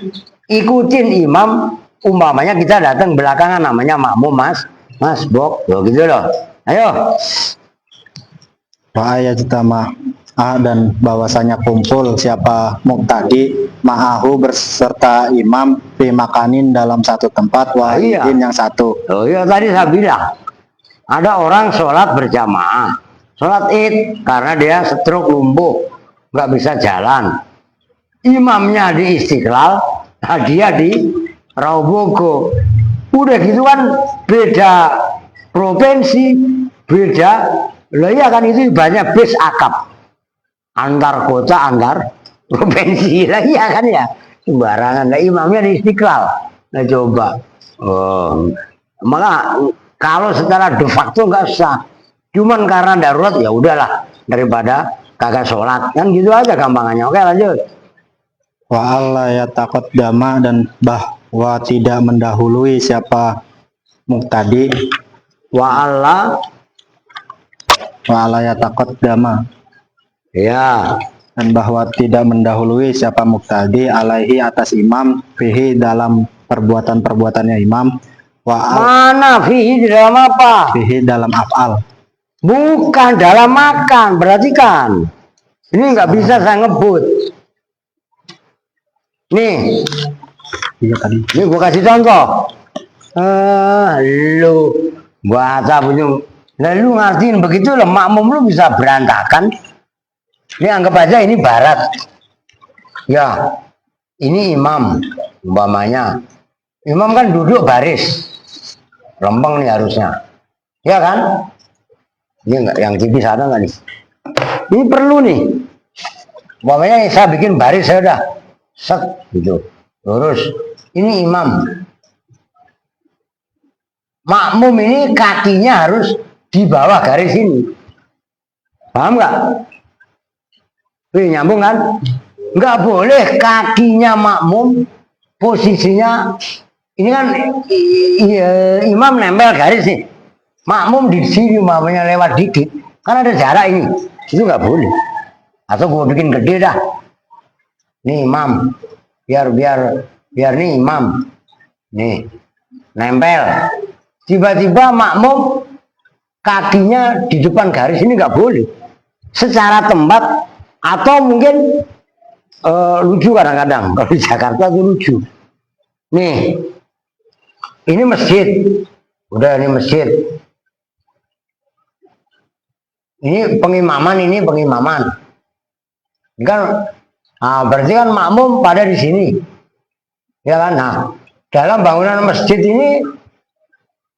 Ikutin imam, umpamanya kita datang belakangan, namanya makmum mas bok, loh gitu loh. Ayo. Wa ayat dan bahwasanya kumpul siapa muqtadi ma'ahu berserta imam fi makanin dalam satu tempat wahidin yang satu. Oh iya, tadi saya bilang ada orang sholat berjamaah, sholat id karena dia stroke, lumpuh, nggak bisa jalan. Imamnya di Istiqlal, nah dia di Rawapogo. Udah gitu kan beda provinsi, beda. Lah iya kan itu banyak bis akap. Antar kota, antar provinsi lah, iya kan ya, sembarangan. Nah, imamnya di Istiqlal. Nah coba, maka kalau secara de facto nggak sah, cuman karena darurat ya udahlah, daripada kagak sholat kan gitu aja gampangannya. Oke lanjut. Wa Allah ya takut dama, dan bahwa tidak mendahului siapa muqtadi. Wa Allah ya takut dama. Ya, Dan bahwa tidak mendahului siapa muqtadi alaihi atas imam fihi dalam perbuatan-perbuatannya imam. Mana fihi dalam apa? Fihi dalam af'al. Bukan dalam makan, berarti kan ini nggak bisa saya ngebut. Nih, Iya tadi. ini gua kasih contoh. Lu baca punya, lu ngertiin begitu loh, makmum lu bisa berantakan. Ini anggap aja ini barat. Ya, ini imam, umpamanya. Imam kan duduk baris, lempeng nih harusnya. Ya kan? Ini enggak, yang tipis ada nggak nih? Ini perlu nih. Umpamanya saya bikin baris, saya udah set gitu, lurus. Ini imam. makmum ini kakinya harus di bawah garis ini. Paham nggak? Wih, nyambung kan? Nggak boleh kakinya makmum posisinya ini kan imam nempel garis nih. Makmum di sini mamanya lewat dikit, kan ada jarak ini. Itu nggak boleh. Atau gua bikin gede dah. Nih imam, biar nih imam, nih nempel. Tiba-tiba makmum kakinya di depan garis ini nggak boleh. Secara tempat atau mungkin lucu kadang-kadang kalau di Jakarta itu lucu. Nih, ini masjid, udah ini masjid. Ini pengimaman, ini pengimaman. Ini kan, berarti kan makmum pada di sini, ya kan? Nah, dalam bangunan masjid ini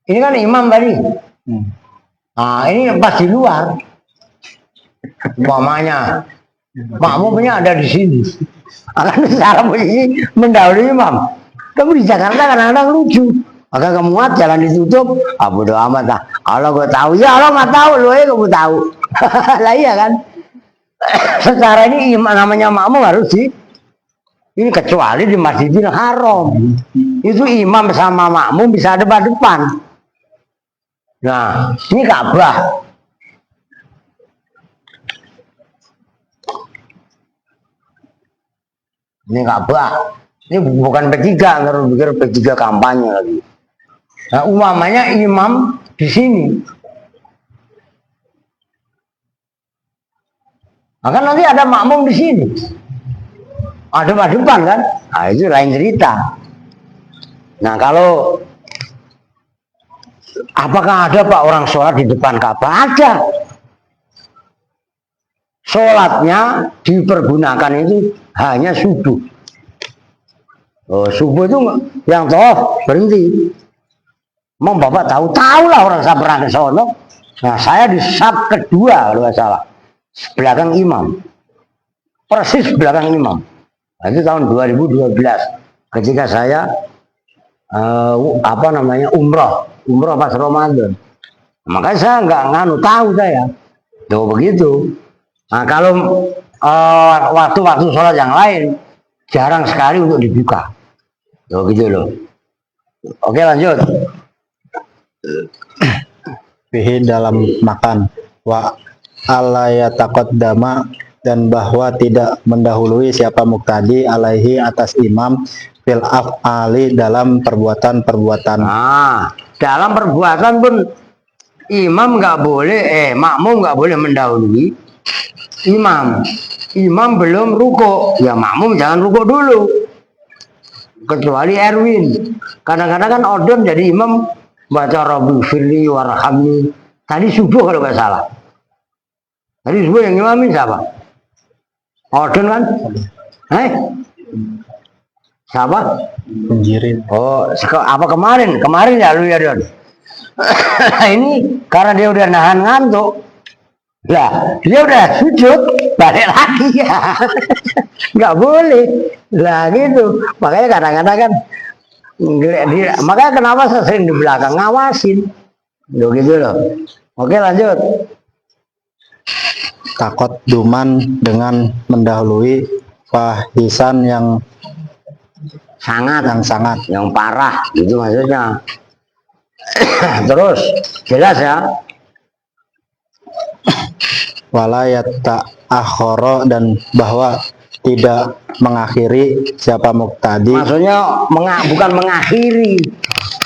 kan imam tadi. Nah, ini pas di luar, umpamanya makmumnya ada di sini. Akan secara posisi mendahului imam. Tapi di Jakarta kadang-kadang lucu. Agak kemuat jalan ditutup, bodo amat lah. Allah gue tahu, ya Allah nggak tahu, lu aja gue tahu. Lah iya kan. Secara ini namanya makmum harus ini kecuali di Masjidil Haram. Itu imam sama makmum bisa depan-depan. Nah, ini Ka'bah. Ini Ka'bah. Ini bukan P3, nggak pikir P3 kampanye lagi. Nah, umpamanya imam di sini. Nah, kan nanti ada makmum di sini. Ada depan kan? Nah, itu lain cerita. Nah, kalau apakah ada Pak orang sholat di depan Ka'bah? Ada. Sholatnya dipergunakan itu hanya subuh. Subuh itu yang tawaf berhenti. Emang Bapak tahu lah orang saya pernah ke sono. Nah, saya di saf kedua kalau nggak salah, belakang imam, persis belakang imam. Nah, itu tahun 2012 ketika saya umroh pas Ramadan. Makanya saya nggak tahu saya. Tuh begitu. Nah, kalau waktu-waktu sholat yang lain jarang sekali untuk dibuka. Tuh gitu loh. Oke, lanjut. Fihi dalam makan wa alayataqaddama dan bahwa tidak mendahului siapa muqtadi alaihi atas imam fil af'ali dalam perbuatan-perbuatan. Nah, dalam perbuatan pun imam nggak boleh, makmum nggak boleh mendahului imam. Imam belum ruko, ya makmum jangan ruko dulu. Kecuali Erwin. Kadang-kadang kan odon jadi imam baca Rabbi firli warhamni. Tadi subuh kalau nggak salah. Tadi subuh yang imamin siapa? Odon kan? Siapa? Penjirin. Oh, apa kemarin? Kemarin ya lu ya Don. Ini karena dia udah nahan ngantuk. Lah, dia udah sujud, balik lagi ya. Nggak boleh. Lah gitu. Makanya kadang-kadang kan makanya kenapa saya sering di belakang ngawasin. Loh gitu loh. Oke, lanjut. Takot duman dengan mendahului fahisan yang sangat yang parah gitu maksudnya. Terus jelas ya. Walayata akhoro dan bahwa tidak mengakhiri siapa muqtadi. Maksudnya bukan mengakhiri,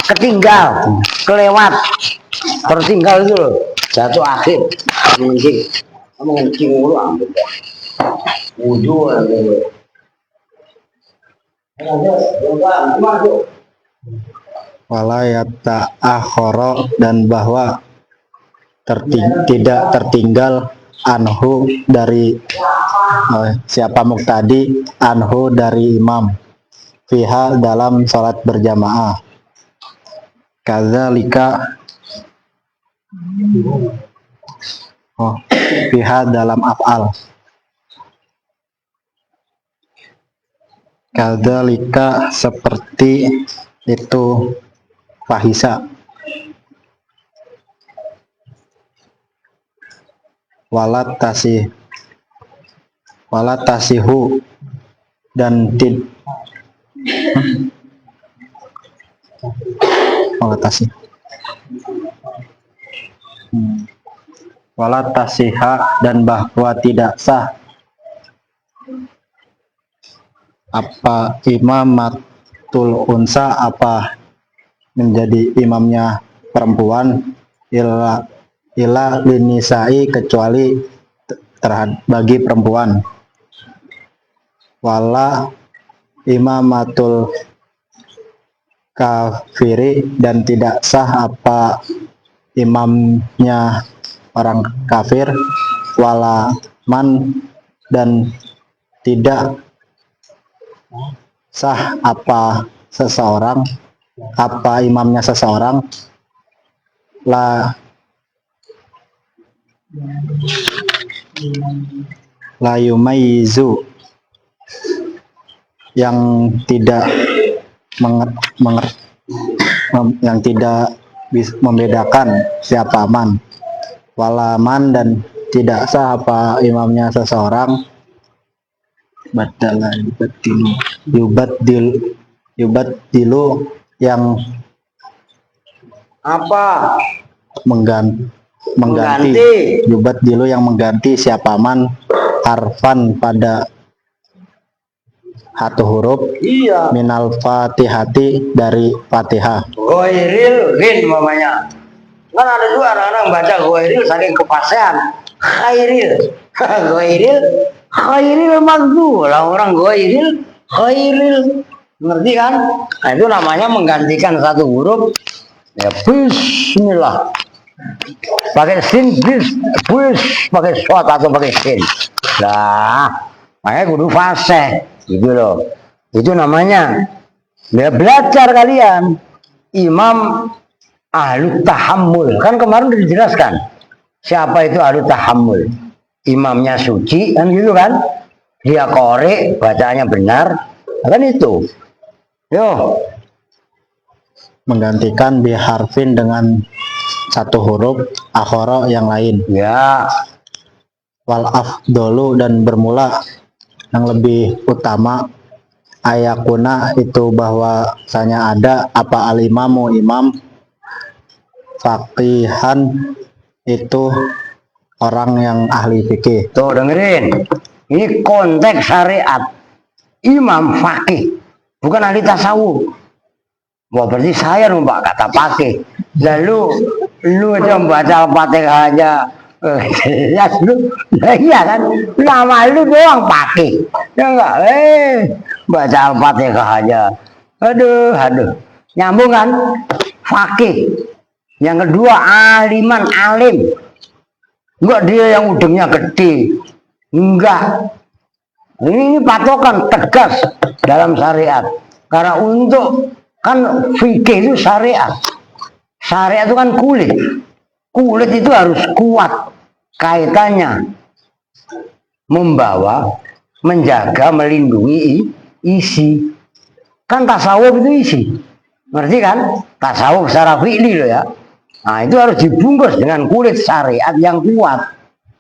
ketinggal, kelewat, tertinggal itu loh, jatuh akhir, mengencing mulu ampun. Wudhu Walayata akhoro dan bahwa tidak tertinggal anhu dari siapa muqtadi anhu dari imam fiha dalam salat berjamaah. Kadzalika fiha dalam af'al. Kadzalika seperti itu fahisa walat tasihu dan walat tasiha dan bahwa tidak sah apa imamatul unsa apa menjadi imamnya perempuan ila linisai kecuali bagi perempuan, wala imamatul kafiri dan tidak sah apa imamnya orang kafir, wala man dan tidak sah apa imamnya seseorang, la yumayyizu yang tidak membedakan siapa man, walaman dan tidak sah apa imamnya seseorang, badala yubaddilu yang Apa? mengganti yubaddilu yang mengganti siapa man harfan pada satu huruf Iya. minal fatihati dari fatihah, Ghairil ghin mamanya. Kan ada juga anak-anak baca ghairil saking kepasean. Khairil. Khairil magdu. Lah orang ghairil. Ngerti kan? Nah, itu namanya menggantikan satu huruf. Ya bismillah. Pakai sin pakai shot atau pakai sin. Nah, makanya kudu fasih gitu loh. Itu namanya belajar kalian imam ahlu tahammul. Kan kemarin udah dijelaskan siapa itu ahlu tahammul. Imamnya suci kan gitu kan, dia korek bacaannya benar kan itu. Yo, menggantikan biharfin dengan satu huruf akhara yang lain, ya. wal afdolu dan bermula yang lebih utama ayakuna itu bahwasanya ada apa alimamu imam faqihan itu orang yang ahli fikih. Tuh dengerin, ini konteks syariat. Imam fakih, bukan ahli tasawuf. Wah berarti saya numpak kata pakih. Lalu lu aja membaca Al-Fatihah aja. Ya lu, iya kan? Nama lu doang pakih. Ya enggak? Baca Al-Fatihah aja. Aduh. Nyambung kan? Fakih. Yang kedua aliman, alim. Enggak dia yang udengnya gede. Enggak. Ini patokan tegas dalam syariat. Karena untuk kan fikih itu syariat. Syariat itu kan kulit. Kulit itu harus kuat kaitannya membawa, menjaga, melindungi isi. Kan tasawuf itu isi. Ngerti kan? Tasawuf secara fi'li loh ya. Nah, itu harus dibungkus dengan kulit syariat yang kuat.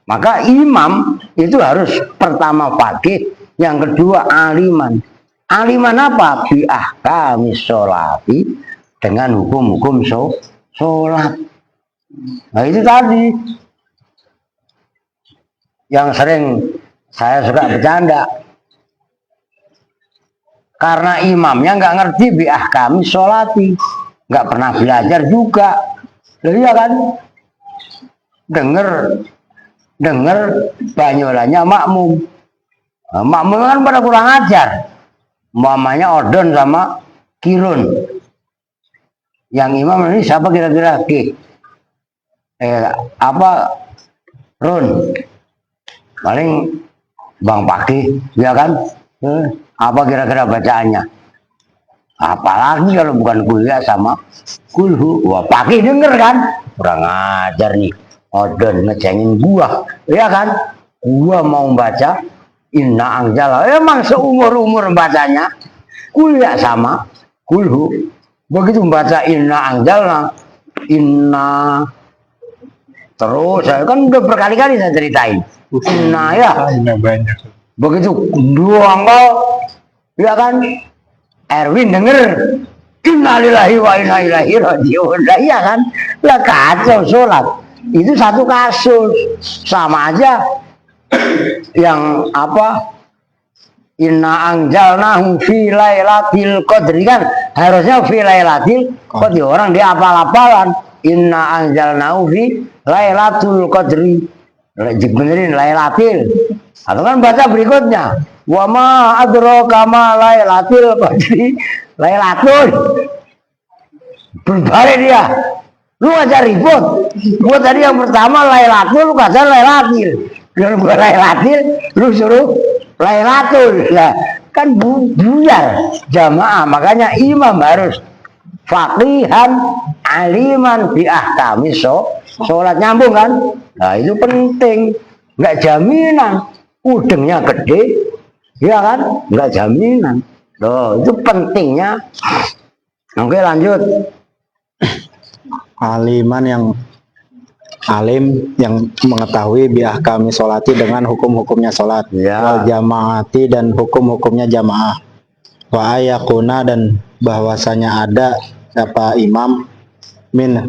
Maka imam itu harus pertama fakih, yang kedua aliman. Aliman apa? Bi ahkamis sholati, dengan hukum-hukum sholat. Nah itu tadi yang sering saya suka bercanda. Karena imamnya nggak ngerti bi ahkamis sholati, nggak pernah belajar juga. Iya kan? Dengar banyolannya makmum. Nah, makmum kan pada kurang ajar. Mamanya Ordon sama Kirun. Yang imam ini siapa kira-kira? Run. Paling Bang Paki, ya kan? Apa kira-kira bacaannya? Apalagi kalau bukan kuliah sama kulhu. Wah, Paki denger kan? Kurang ajar nih. Ordon ngecengin gua, ya kan? Gua mau baca Inna Anjala, emang seumur-umur bacanya kuliah sama kulhu. Begitu membaca Inna Anjala, Inna Terus saya kan udah berkali-kali saya ceritain. Nah ya, begitu doang kau, ya kan, Erwin denger, innalillahi wa inna ilaihi raji'un. Lah iya kan, lah kacau sholat. Itu satu kasus, sama aja yang apa? Inna anjalnahu fi lailatul qadri kan harusnya fi lailatul qadri, orang dia apal-apalan inna anjalnahu fi lailatul qadri, benerin lailatul, atau kan baca berikutnya wa ma adraka ma lailatul qadri, lailatul berbalik dia, lu aja ribut, gua tadi yang pertama lailatul, lu kata lailatul, kalau gua lailatul lu suruh Lailatul, lah kan buyar jamaah, makanya imam harus faqihan aliman bi ahkami sholat, nyambung kan? Nah itu penting, nggak jaminan udengnya gede, ya kan? Nggak jaminan, loh itu pentingnya. Oke lanjut. Alim yang mengetahui biah kami sholati dengan hukum-hukumnya sholat, Ya. wal jamaati dan hukum-hukumnya jamaah, wa ayakuna dan bahwasanya ada siapa imam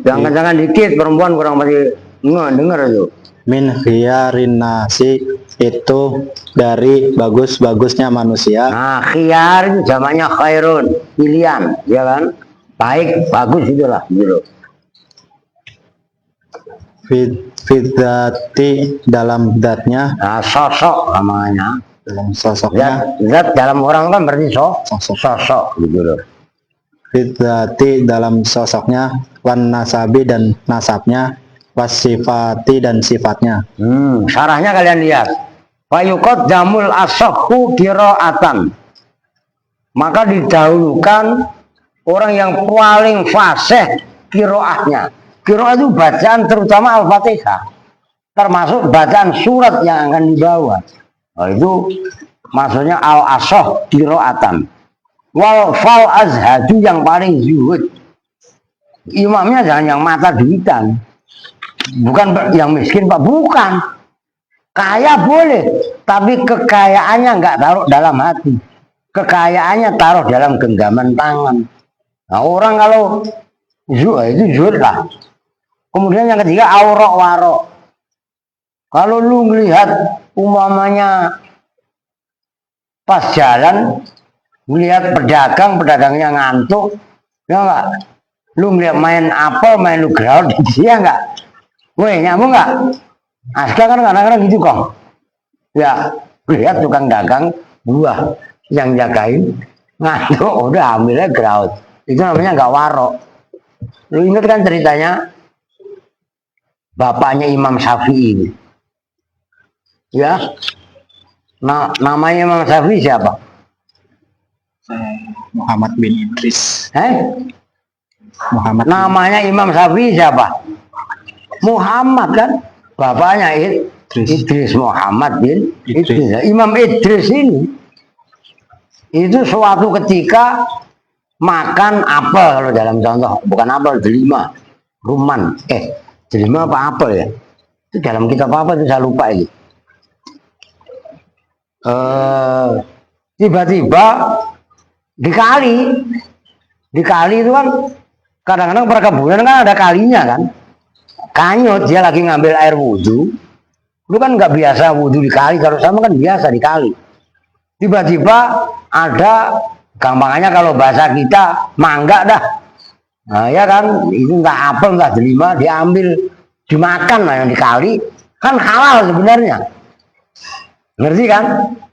Jangan dikit, perempuan kurang pasti denger itu. min khiyarin nasi, itu dari bagus-bagusnya manusia, Nah khiyar itu jamaknya khairun, pilihan, ya kan? Baik, bagus itulah gitu. fidzati dalam zatnya, Nah, sosok namanya. dalam sosoknya, Zat dalam orang kan berarti sosok gitu loh. fidzati dalam sosoknya, wan nasabi dan nasabnya, wasifati dan sifatnya. Syarahnya kalian lihat. Fayuqad damul asahhu qiraatan. Maka didahulukan orang yang paling fasih qiraatnya. Qiraat itu bacaan terutama Al-Fatihah. Termasuk bacaan surat yang akan dibawa. Nah, itu maksudnya al-asah qiraatan. Wal fal azhadu yang paling zuhud. Imamnya jangan yang mata duitan. Bukan yang miskin Pak, bukan. Kaya boleh, tapi kekayaannya nggak taruh dalam hati. Kekayaannya taruh dalam genggaman tangan. Nah, orang kalau itu zuhud lah. Kemudian yang ketiga aurok warok. Kalau lu melihat umpamanya pas jalan, melihat pedagangnya ngantuk, ya enggak? Lu melihat main apel, main lu graut, dia enggak? Weh, nyambung enggak? Aska kan kadang-kadang gitu kok. Ya, lihat tukang dagang buah yang jagain ngantuk, udah ambilnya graut. Itu namanya enggak warok. Lu ingat kan ceritanya bapaknya Imam Syafi'i? Ya, namanya Imam Syafi'i siapa? Muhammad bin Idris. Muhammad. Namanya Imam Syafi'i siapa? Muhammad kan? Bapaknya Idris Muhammad bin Idris. Imam Idris ini itu suatu ketika makan apel, kalau dalam contoh, bukan apel, delima, ruman. Delima apa apel ya? Itu dalam kitab apa itu saya lupa ini. Tiba-tiba di kali itu kan kadang-kadang perkebunan kan ada kalinya kan, kanyut, dia lagi ngambil air wudhu, lu kan nggak biasa wudhu di kali, kalau sama kan biasa di kali. Tiba-tiba ada, gampangannya kalau bahasa kita mangga dah, nah ya kan, itu entah apel entah delima, diambil dimakan lah yang di kali, kan halal sebenarnya, ngerti kan?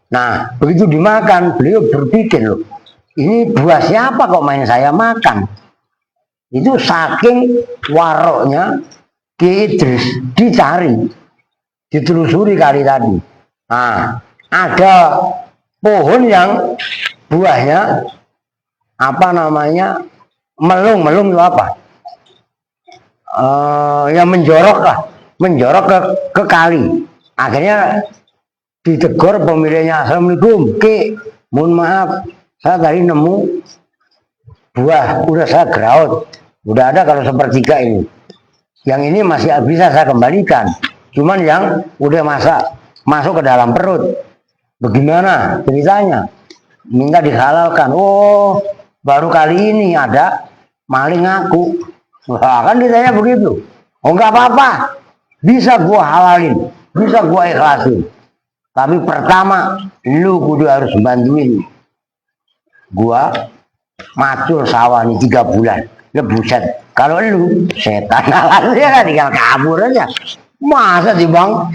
Nah begitu dimakan, beliau berpikir loh, ini buah siapa kok main saya makan? Itu saking waroknya Ki Idris, dicari, ditelusuri kali tadi. Nah, ada pohon yang buahnya apa namanya, melung itu apa? Yang menjorok ke kali. Akhirnya ditegur pemiliknya, Assalamualaikum, Ki, mohon maaf, saya tadi nemu buah, udah saya graut, udah ada kalau sepertiga ini. Yang ini masih bisa saya kembalikan. Cuman yang udah masuk ke dalam perut. Bagaimana ceritanya? Minta dihalalkan. Oh, baru kali ini ada maling ngaku. Wah, kan ditanya begitu. Oh, nggak apa-apa. Bisa gua halalin. Bisa gua ikhlasin. Tapi pertama, lu kudu harus bantuin gua macul sawah nih 3 bulan. Ya buset. Kalau lu setan alasnya kan tinggal kabur aja. Masa sih bang?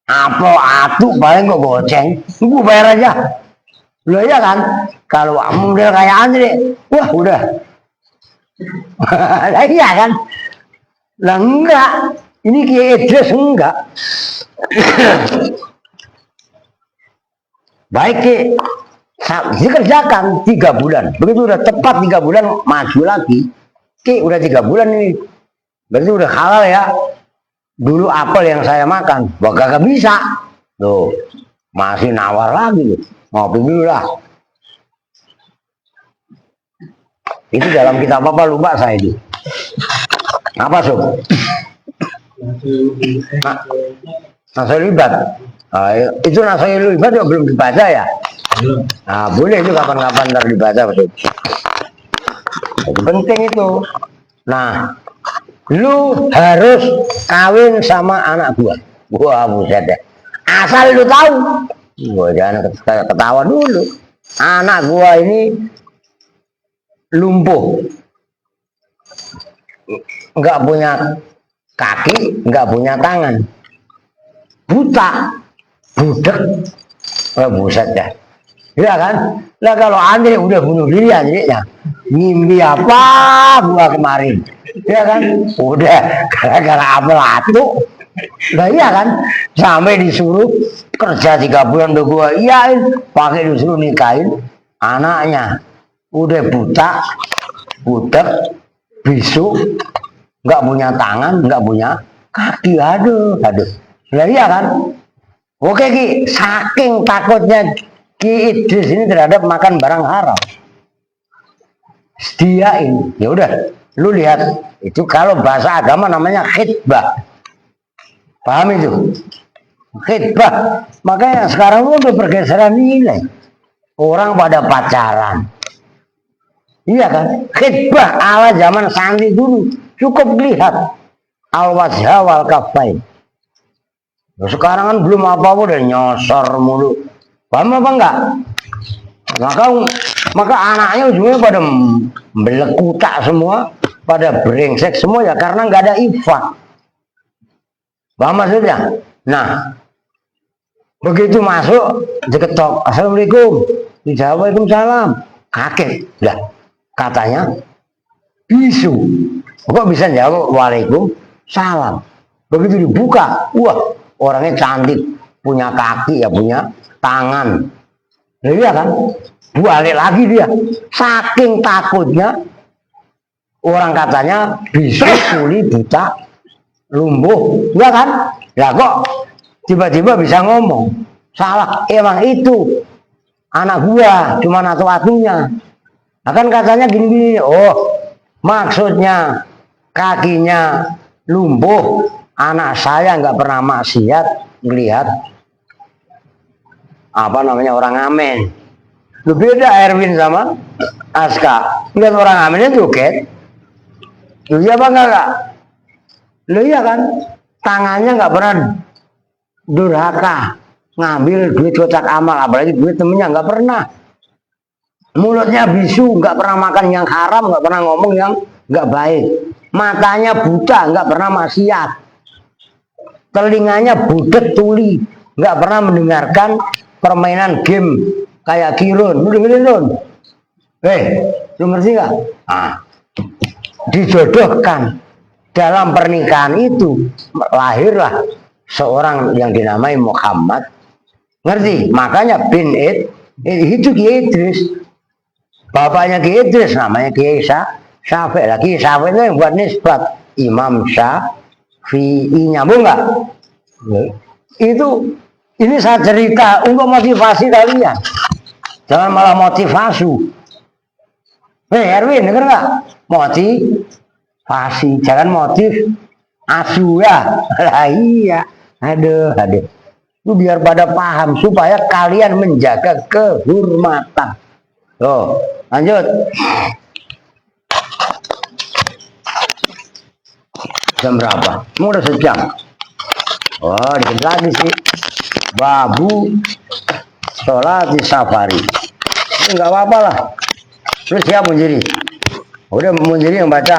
Apa atuh paling kok goceng? Gua bayar aja. Loh ya kan? Kalau model kayak Andre, wah udah. Lah iya kan? Lah enggak. Ini Kiai Idris enggak. Baik Ki, dikerjakan 3 bulan. Begitu udah tepat 3 bulan maju lagi. Ki udah 3 bulan ini. Berarti udah halal ya. Dulu apel yang saya makan, wah gak bisa. Tuh, masih nawar lagi. Ngopi dulu lah. Itu dalam kitab apa lupa saya itu. Apa sob? Nasoil Ibat. Itu Nasoil Ibat juga belum dibaca ya? Nah, boleh itu kapan-kapan ntar dibaca betul. Itu penting itu. Nah, lu harus kawin sama anak gua. Wah, buset deh. Asal lu tahu. Gua jangan ketawa dulu. Anak gua ini lumpuh. Enggak punya kaki, enggak punya tangan. Buta. Budek. Oh, buset deh. Iya kan? Nah kalau Andre udah bunuh diri Andre-nya, ngimpi apa gua kemarin? Ya kan? Udah gara-gara apel atu. Nah iya kan? Sampai disuruh kerja 3 bulan udah gua iyain, pakai disuruh nikahin anaknya. Udah buta, budek, bisu, nggak punya tangan, nggak punya kaki. Aduh. Nah iya kan? Oke Ki, saking takutnya Ki Idris ini terhadap makan barang haram, sediain. Ya udah, lu lihat itu kalau bahasa agama namanya khitbah. Paham itu? Khitbah. Makanya sekarang udah pergeseran nilai. Orang pada pacaran. Iya kan? Khitbah ala zaman santri dulu cukup lihat al-wajha wal kafain. Sekarang kan belum apa-apa udah nyosor mulu. Paham apa enggak? Maka anaknya ujungnya pada melekutak semua, pada brengsek semua ya karena nggak ada ifah. Paham maksudnya? Nah, begitu masuk diketok, assalamualaikum, dijawab waalaikumsalam, kaget, lah katanya bisu, kok bisa jawab waalaikumsalam? Begitu dibuka, wah orangnya cantik, punya kaki ya punya tangan. Iya kan? Balik lagi dia. Saking takutnya orang katanya bisa tuli, buta, lumpuh. Iya kan? Ya kok tiba-tiba bisa ngomong. Salah, emang itu anak gua, cuma atu-atunya. Akan katanya gini-gini, oh maksudnya kakinya lumpuh, anak saya nggak pernah maksiat melihat apa namanya orang amin. Lu beda Erwin sama Aska. Lihat orang aminnya joget. Lu iya apa enggak? Lu iya kan? Tangannya nggak pernah durhaka ngambil duit kotak amal, apalagi duit temennya nggak pernah. Mulutnya bisu, nggak pernah makan yang haram, nggak pernah ngomong yang nggak baik. Matanya buta, nggak pernah maksiat. Telinganya budek tuli, nggak pernah mendengarkan permainan game kayak Kirun. Lu dengerin Run? Lu ngerti nggak? Ah, dijodohkan dalam pernikahan itu lahirlah seorang yang dinamai Muhammad. Ngerti? Makanya bin itu Kiai Idris. Bapaknya Kiai Idris namanya Kiai Syafi'i. Lagi Syafi'i itu yang buat nisbat Imam Syafi'i, nyambung nggak? Itu ini saya cerita untuk motivasi kalian. Jangan malah motivasi. Erwin, denger nggak? Fasih, jangan motif asu ya. Lah iya. Aduh. Itu biar pada paham supaya kalian menjaga kehormatan. Tuh, lanjut. Jam berapa? Udah sejam. Oh, dikit lagi sih. Babu sholat di safari. Ini nggak apa-apa lah. Terus siap Munjiri? Udah Munjiri yang baca.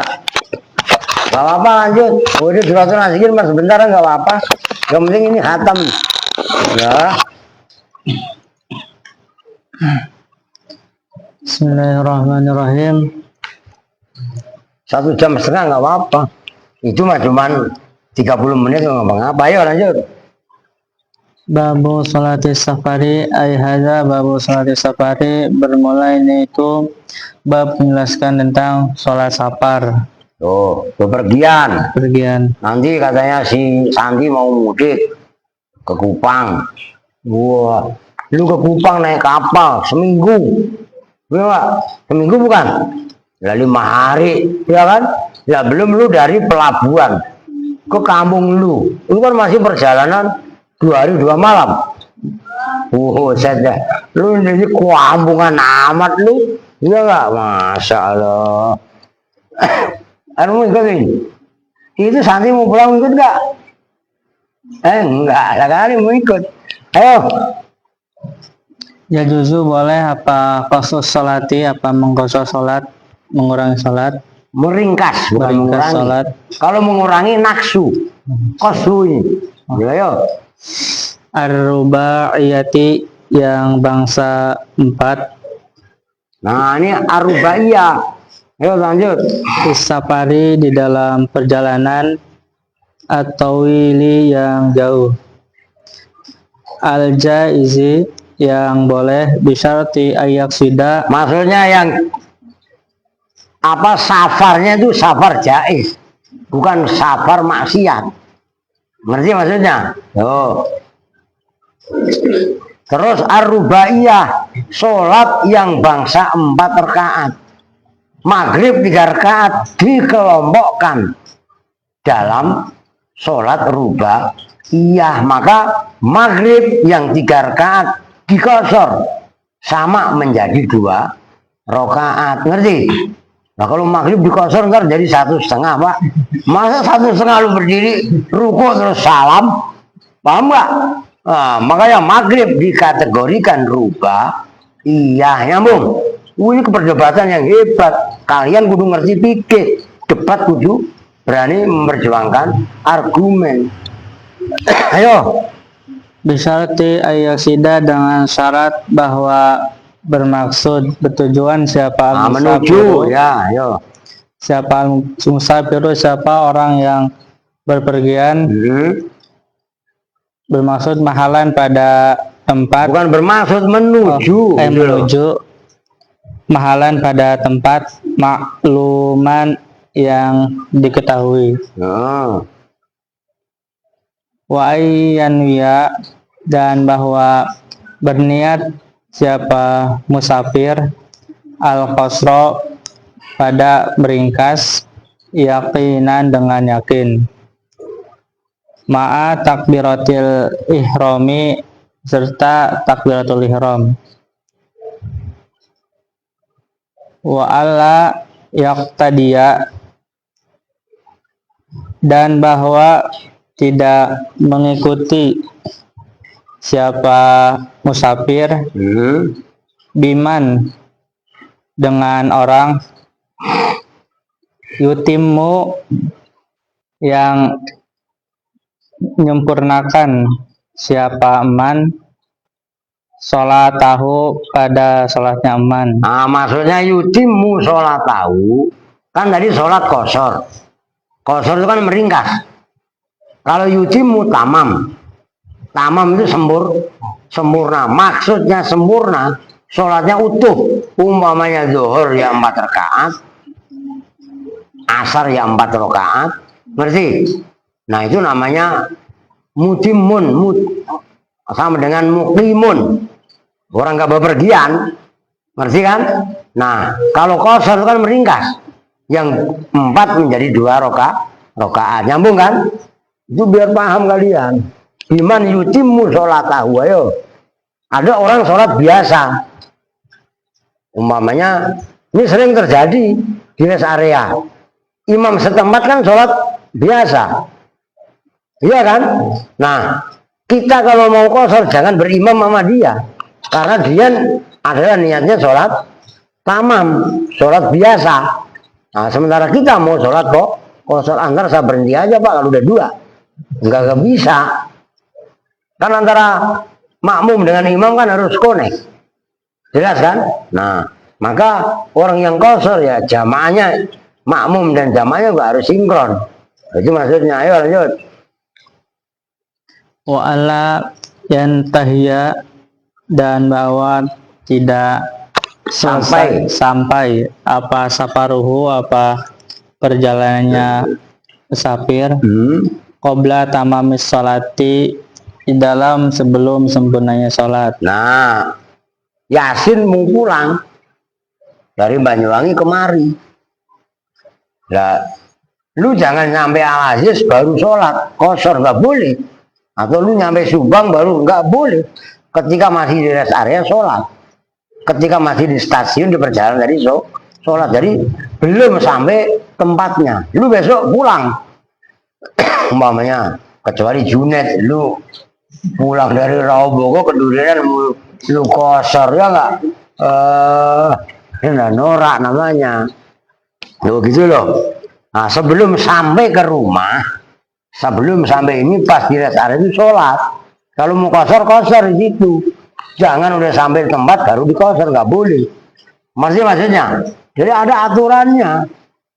Nggak apa-apa, lanjut. Udah suratul nasikin mas sebentar, nggak apa-apa. Yang penting ini khatam. Ya. Bismillahirrahmanirrahim. 1,5 jam nggak apa-apa. Itu mah cuman 30 menit nggak ngapa-ngapa. Ayo lanjut. Babu sholati safari ayhada babu sholati safari bermula ini itu bab menjelaskan tentang sholat safar. Tuh, bepergian. Nanti katanya si Santi mau mudik ke Kupang. Wah, lu ke Kupang naik kapal seminggu. Iya, seminggu bukan? Lah 5 hari, ya kan? Ya belum lu dari pelabuhan ke kampung lu. Itu kan masih perjalanan 2 hari 2 malam. Saja. Lu ini kampungan amat lu. Iya enggak? Masya Allah. Mau ikut ini? Itu Santi mau pulang ikut enggak? Enggak, ada kali mau ikut. Ayo. Ya juzu boleh apa khusus sholati apa mengkosor sholat, mengurangi sholat, Meringkas bukan meringkas mengurangi. sholat. Kalau mengurangi naksu, kosu ini. Ayo. Ar-rubaiyati yang bangsa 4. Nah ini arubaiyah. Ayo lanjut. Safari di dalam perjalanan atau wili yang jauh. Al-jaizi yang boleh bisyarti ayak sida. Maksudnya yang apa safarnya itu safar jaiz, bukan safar maksiat. Ngerti maksudnya? Tuh. Terus ar-rubaiyah, sholat yang bangsa 4 rakaat. Maghrib 3 rakaat dikelompokkan dalam sholat rubaiyah. Maka maghrib yang 3 rakaat dikosor sama menjadi 2 rakaat. Ngerti? Nah kalau maghrib dikosor ntar jadi 1,5 Pak. Masa 1,5 lu berdiri ruku terus salam? Paham nggak? Nah, makanya maghrib dikategorikan rubaiyah. Nyambung. Ini perdebatan yang hebat. Kalian kudu ngerti pikir. Debat kudu berani memperjuangkan argumen. Ayo. Bisyarti ayasida dengan syarat bahwa bermaksud bertujuan siapa Menuju ya, ayo. Siapa musafiru, siapa orang yang berpergian, bermaksud mahalan pada tempat, bukan bermaksud menuju. Menuju mahalan pada tempat makluman yang diketahui. Wa ayyanwiya, dan bahwa berniat siapa musafir al-qasra pada meringkas yakinan dengan yakin ma'a takbiratil ihrami serta takbiratul ihram wa alla yaqtadiya, dan bahwa tidak mengikuti siapa musafir biman dengan orang yutimmu yang menyempurnakan siapa aman sholat tahu pada sholatnya aman. Nah maksudnya yutimmu sholat tahu kan tadi sholat kosor. Kosor itu kan meringkas. Kalau yutimmu tamam. Tamam itu sempurna. Maksudnya sempurna, sholatnya utuh. Umpamanya zuhur ya 4 rakaat, asar ya 4 rakaat. Ngerti? Nah itu namanya mutimun, sama dengan muqimun. Orang nggak bepergian, ngerti kan? Nah kalau kosor kan meringkas. yang 4 menjadi 2 rokaat. Nyambung kan? Itu biar paham kalian. Biman yutimmu sholatahu. Ayo. Ada orang sholat biasa. Umpamanya, ini sering terjadi di rest area. Imam setempat kan sholat biasa. Iya kan? Nah, kita kalau mau qashar jangan berimam sama dia. Karena dia adalah niatnya sholat tamam, sholat biasa. Nah, sementara kita mau sholat kok qashar, antar saya berhenti aja Pak kalau udah 2. Enggak bisa. Kan antara makmum dengan imam kan harus connect. Jelas kan? Nah, maka orang yang qashar ya jamaahnya, makmum dan jamaahnya juga harus sinkron. Itu maksudnya. Ayo lanjut. Wa alla yantahiya, dan bahwa tidak sampai apa safaruhu, apa perjalanannya musafir, qabla tamamis sholati, di dalam sebelum sempurnanya sholat. Nah, Yasin mau pulang dari Banyuwangi kemari. Nah, lu jangan sampai Al-Aziz baru sholat, qashar nggak boleh. Atau lu nyampe Subang baru nggak boleh. Ketika masih di rest area sholat, ketika masih di stasiun di perjalanan dari sholat, jadi belum sampai tempatnya. Lu besok pulang, umpamanya, kecuali Junet, lu pulang dari Rawobogo ke Durian, lu qashar ya nggak? Norak namanya. Loh gitu loh. Nah, sebelum sampai ke rumah, sebelum sampai ini pas di rest area itu sholat. Kalau mau qashar di situ. Jangan udah sampai tempat baru di qashar, nggak boleh. Maksudnya, jadi ada aturannya.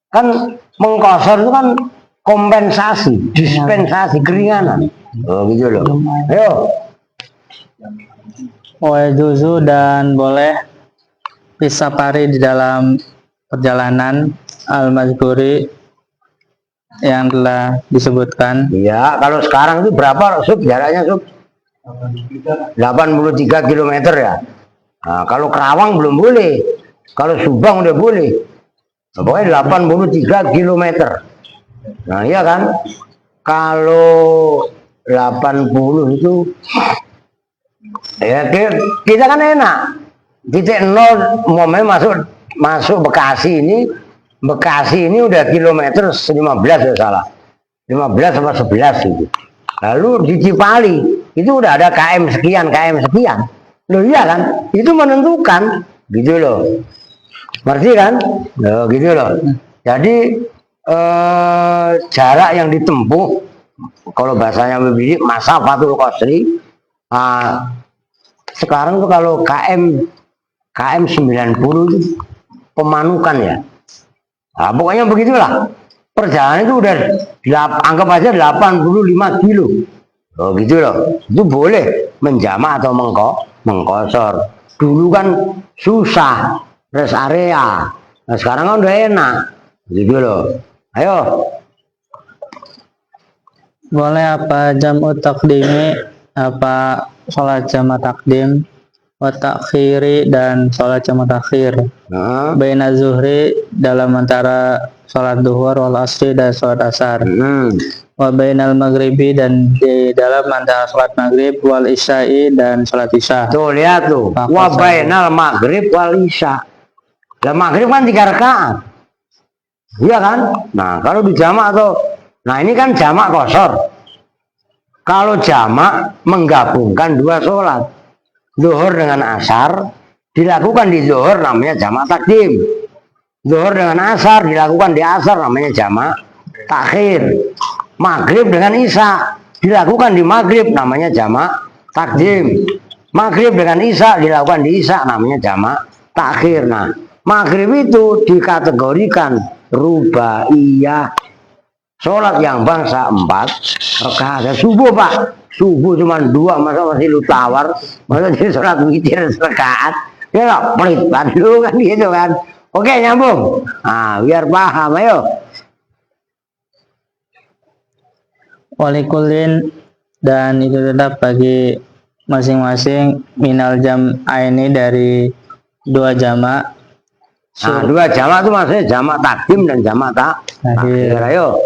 Kan mengqashar itu kan kompensasi, dispensasi, keringanan. Oh gitu loh. Ayo. Wa yajuzu, dan boleh pisapari di dalam perjalanan al-mazkuri yang telah disebutkan. Iya, kalau sekarang itu berapa Sub jaraknya Sub? 83 km ya. Nah, kalau Kerawang belum boleh. Kalau Subang udah boleh. Nah, pokoknya 83 km. Nah, iya kan? Kalau 80 itu ya kita kan enak. Titik 0 momennya masuk Bekasi ini udah kilometer 15 ya salah. 15 sama 11 itu. Lalu di Cipali itu udah ada KM sekian. Loh iya kan? Itu menentukan gitu loh. Ngerti kan? Loh gitu loh. Jadi jarak yang ditempuh kalau bahasanya berbeda masafatul qasri. Sekarang tuh kalau KM 90 itu pemanukan ya. Nah, pokoknya begitulah. Perjalanan itu udah anggap aja 85 kilo. Oh gitu loh. Itu boleh menjamak atau mengqashar. Dulu kan susah rest area. Nah, sekarang kan udah enak. Gitu loh. Ayo. Boleh apa jam'u taqdimi, apa sholat jamak takdim, wa takhiri, dan sholat jamak takhir. Baina zuhri, dalam antara sholat duhur, wal asri, dan sholat asar. Wa bainal maghribi, dan di dalam antara sholat maghrib, wal isya'i, dan sholat isya. Tuh lihat tuh. Wa bainal maghrib wal isya. Lah maghrib kan 3 rakaat. Iya kan? Nah, kalau di jamak tuh. Nah, ini kan jamak qashar. Kalau jamak menggabungkan 2 sholat. Zuhur dengan asar dilakukan di zuhur namanya jamak takdim. Zuhur dengan asar dilakukan di asar namanya jamak takhir. Maghrib dengan isya dilakukan di maghrib namanya jamak takdim. Maghrib dengan isya dilakukan di isya namanya jamak takhir. Nah, maghrib itu dikategorikan rubaiyah, sholat yang bangsa 4 rakaat. Subuh Pak, subuh cuma 2, masa masih lu tawar, masa jadi sholat witir rakaat, ya nggak pelit banget lu kan gitu kan. Oke nyambung. Nah biar paham, ayo. Walikulin, dan itu tetap bagi masing-masing minal jam ini dari 2 jamak, Nah, dua jamak itu maksudnya jamak takdim dan jamak takhir. Ayo.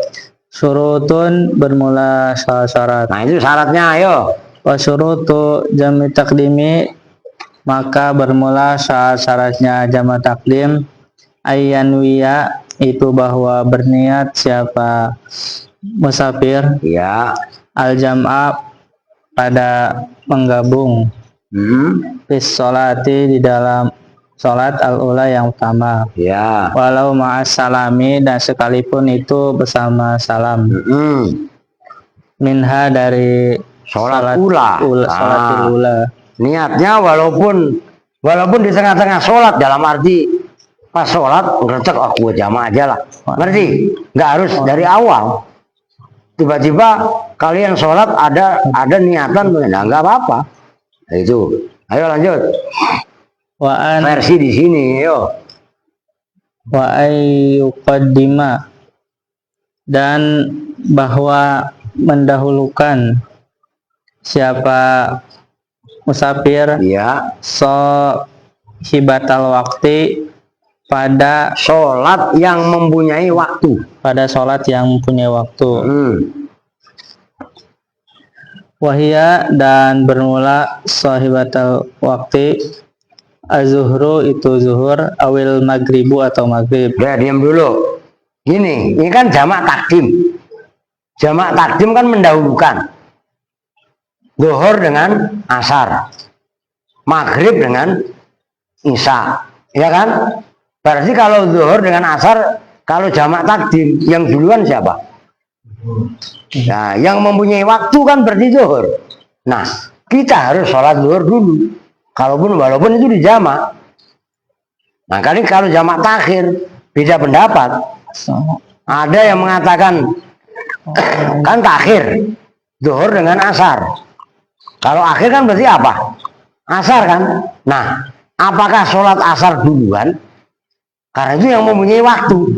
Surutun bermula syarat. Nah, itu syaratnya, ayo. Wa syurutu jami takdimi, maka bermula syaratnya jamak takdim ayyanwiya, itu bahwa berniat siapa musafir Ya. al jam'a, pada menggabung bis sholati, di dalam sholat al-ula yang utama, Ya. walau ma'as salami, dan sekalipun itu bersama salam, minha, dari Sholat ula. sholatil ula. Niatnya walaupun di tengah-tengah sholat, dalam arti pas sholat ngercek, oh gue jamaah aja lah, ngerti? Nggak harus dari awal. Tiba-tiba kalian sholat ada niatan, nah nggak apa-apa. Nah, itu. Ayo lanjut. Versi di sini, yo. Wa ayyuqaddima, dan bahwa mendahulukan siapa musafir Ya. hibatal waktu, pada Sholat yang mempunyai waktu. sholat yang mempunyai waktu. Wahia, dan bermula sahibatal waktu az-zuhru, itu zuhur, awil magribu, atau maghrib. Ya, diam dulu. Gini, ini kan jamak takdim. Jamak takdim kan mendahulukan zuhur dengan asar, maghrib dengan isya, ya kan? Berarti kalau zuhur dengan asar, kalau jamak takdim yang duluan siapa? Nah, yang mempunyai waktu kan berarti zuhur. Nah, kita harus sholat zuhur dulu, walaupun itu di jamak. Nah, kalau jamak takhir beda pendapat. Ada yang mengatakan kan takhir zuhur dengan asar. Kalau akhir kan berarti apa? Asar kan? Nah, apakah sholat asar duluan? Karena itu yang mempunyai waktu.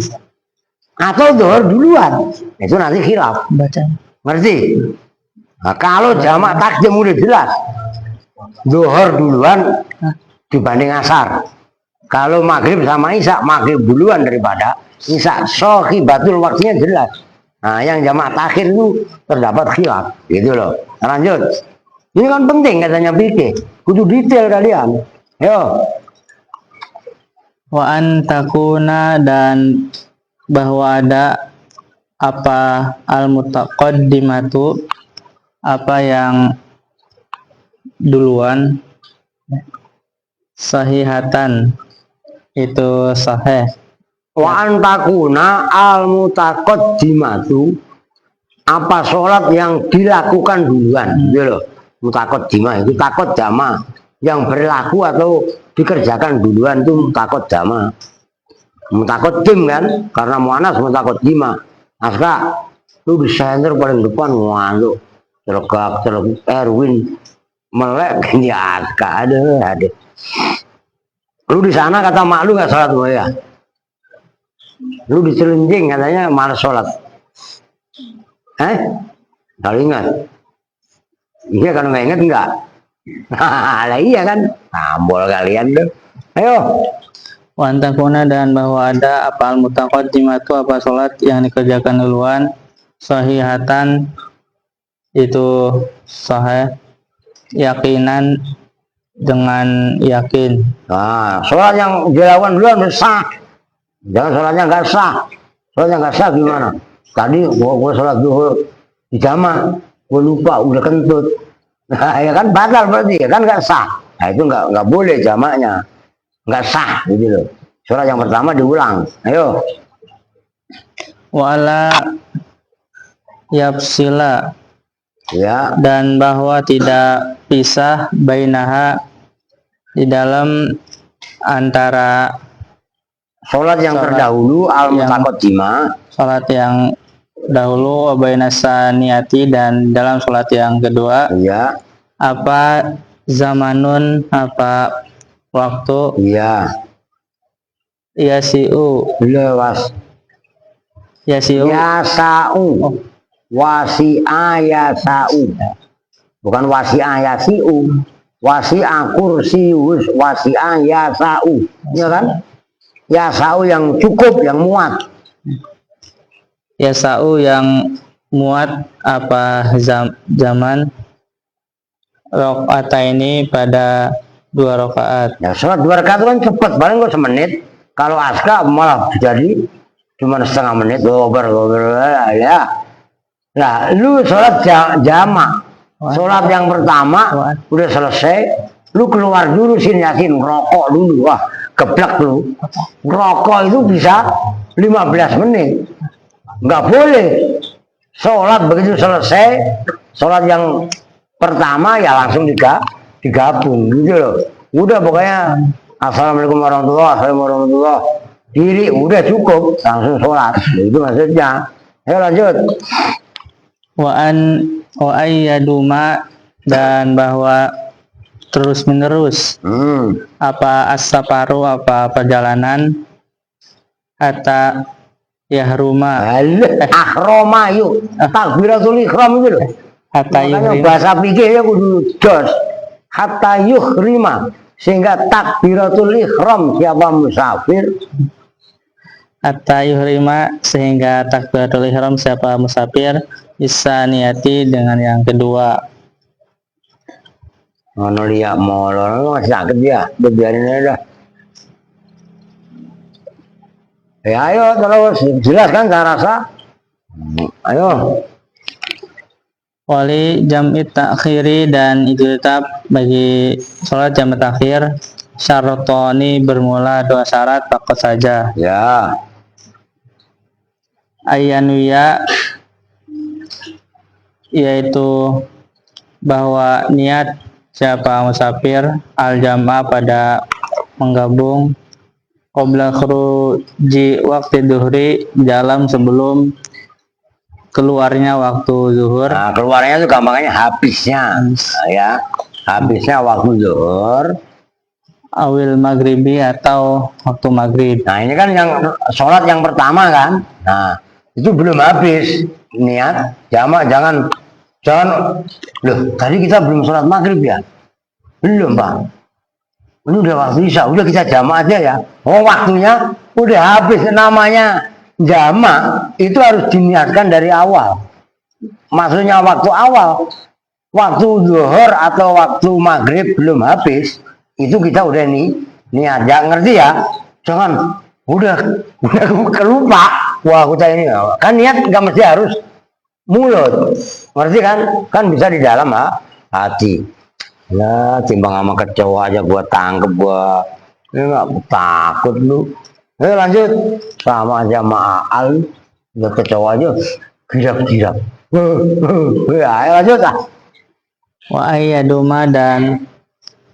Atau zuhur duluan? Itu nanti khilaf. Ngerti? Nah, kalau jamak takdim udah jelas. Zuhur duluan dibanding asar. Kalau maghrib sama isya, maghrib duluan daripada isya. Sohibatul waktunya jelas. Nah, yang jamak takhir itu terdapat khilaf. Gitu loh. Lanjut. Ini kan penting katanya fikih. Kudu detail kalian. Yo. Wa antakuna, dan bahwa ada apa al-mutaqaddimatu, apa yang duluan, sahihatan, itu sahih. Wa antakuna al-mutaqaddimatu, apa sholat yang dilakukan duluan, gitu loh. Mutaqaddimah itu takut jama, yang berlaku atau dikerjakan duluan itu mutaqaddimah. Mutaqaddim kan, karena muannas mutaqaddimah. Aska, lu di center paling depan ngantuk, celegak Erwin melek ini Aska, ada. Lu di sana kata mak lu nggak sholat ya? Lu dicelenjing katanya malas sholat. Kalau ingat? Iya, kalau nggak ingat enggak. Lah iya kan, ambol kalian tuh. Ayo. Wantakuna, dan bahwa ada apa al-mutaqaddimatu, apa sholat yang dikerjakan duluan, sahihatan, itu sahih, yakinan, dengan yakin. Nah, sholat yang dilakukan duluan sah. Jangan sholatnya nggak sah. Sholatnya nggak sah gimana? Tadi gua sholat zuhur di jamak, gua lupa udah kentut. Nah, ya kan batal berarti, ya kan nggak sah. Nah, itu nggak boleh jamaknya, nggak sah gitu loh. Sholat yang pertama diulang. Ayo. Wala yapsila, Ya. dan bahwa tidak pisah bainaha, di dalam antara Sholat yang terdahulu al-mutaqaddimah, sholat yang dahulu, wabainasaniyati, dan dalam sholat yang kedua, ya. apa zamanun, apa waktu, Iya. yasiu, Lewas. yasiu, Yasau. Wasi'a yasau. Bukan wasi'a yasiu. Wasi'a kursius, wasi'a yasau. Ya kan? Yasau yang cukup, yang muat. Yasau yang muat apa zaman rokaat ini pada 2 rakaat. Ya sholat 2 rakaat kan cepat, paling kok semenit. Kalau aska malah jadi cuma setengah menit, gober ya. Nah, lu sholat jamak, sholat yang pertama udah selesai, lu keluar dulu sin yasin, ngerokok dulu, wah geblak lu. Ngerokok itu bisa 15 menit, nggak boleh. Sholat begitu selesai, sholat yang pertama ya langsung digabung gitu loh. Udah pokoknya assalamualaikum warahmatullahi wabarakatuh, diri udah cukup, langsung sholat. Itu maksudnya. Ayo lanjut. Wa ayyaduma, dan bahwa terus menerus apa as-safaru apa perjalanan hatta yahruma Ahroma yuk takbiratul ihram itu loh. hatta Makanya yuhrima bahasa pikirnya kudu jos. Hatta yuhrima, sehingga takbiratul ihram siapa musafir. hatta yuhrima, sehingga takbiratul ihram siapa musafir, bisa niati dengan yang kedua. Mana lihat molor masih sakit ya, biarin aja. Ya ayo terus jelaskan saya rasa. Ayo. Wali jam'i takhiri, dan itu tetap bagi sholat jam'i takhir syarotoni bermula 2 syarat takut saja. Ya. Ayanuya, yaitu bahwa niat siapa musafir al jam'a pada menggabung qabla khuruji waktu duhri, dalam sebelum keluarnya waktu zuhur. Nah, keluarnya itu gampangnya habisnya, ya. Habisnya waktu zuhur. Awil maghribi, atau waktu maghrib. Nah, ini kan yang sholat yang pertama kan. Nah, itu belum habis niat jamak, jangan loh, tadi kita belum sholat maghrib ya? Belum, Pak. Ini udah waktu isya, udah kita jamak aja ya. Oh, waktunya udah habis. Namanya jamak itu harus diniatkan dari awal. Maksudnya waktu awal, waktu zuhur atau waktu maghrib belum habis, itu kita udah niat. Jangan ngerti ya? Jangan udah kelupa. Wah, kita ini kan niat nggak mesti harus mulut, ngerti kan? Kan bisa di dalam hati. Ya, timbang sama kecoa aja gua tangkep, gua ini nggak takut lu. Ayo lanjut, sama aja ma'al, udah kecoa aja, girak. Ayo lanjut ah. Wa ayyaduma, dan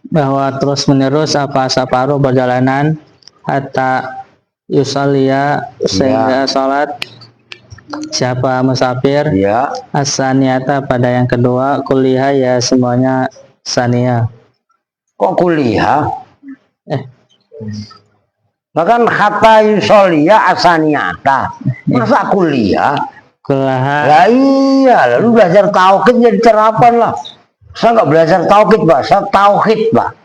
bahwa terus menerus apa safaru perjalanan hatta yusalia, sehingga sholat siapa musafir Ya. asaniyata pada yang kedua, kuliah ya semuanya saniyah. Kok kuliah? Bahkan kata yusolia asaniyata, masa kuliah? Kuliah Lah iya, lalu belajar tauhid jadi terapan lah. Saya nggak belajar tauhid, Pak. Saya tauhid, Pak.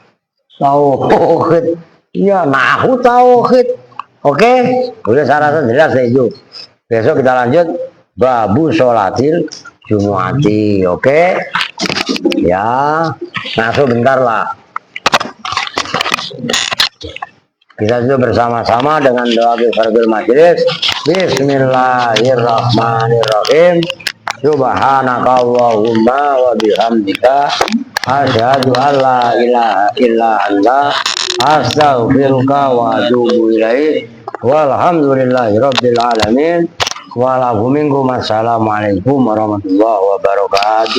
Tauhid. Iya, nahu tauhid. Oke, udah saya rasa jelas itu. Besok kita lanjut babu sholatil jumuati. Oke. Ya, ngasuh bentar lah. Kita itu bersama-sama dengan doa kifaratul majlis. Bismillahirrahmanirrahim. Subhanaka Allahumma wa bihamdika asyhadu an la ilaha illa anta astaghfiruka wa atubu ilaik. Walhamdulillahi rabbil alamin. Wa lakum minkum assalamualaikum warahmatullahi wabarakatuh.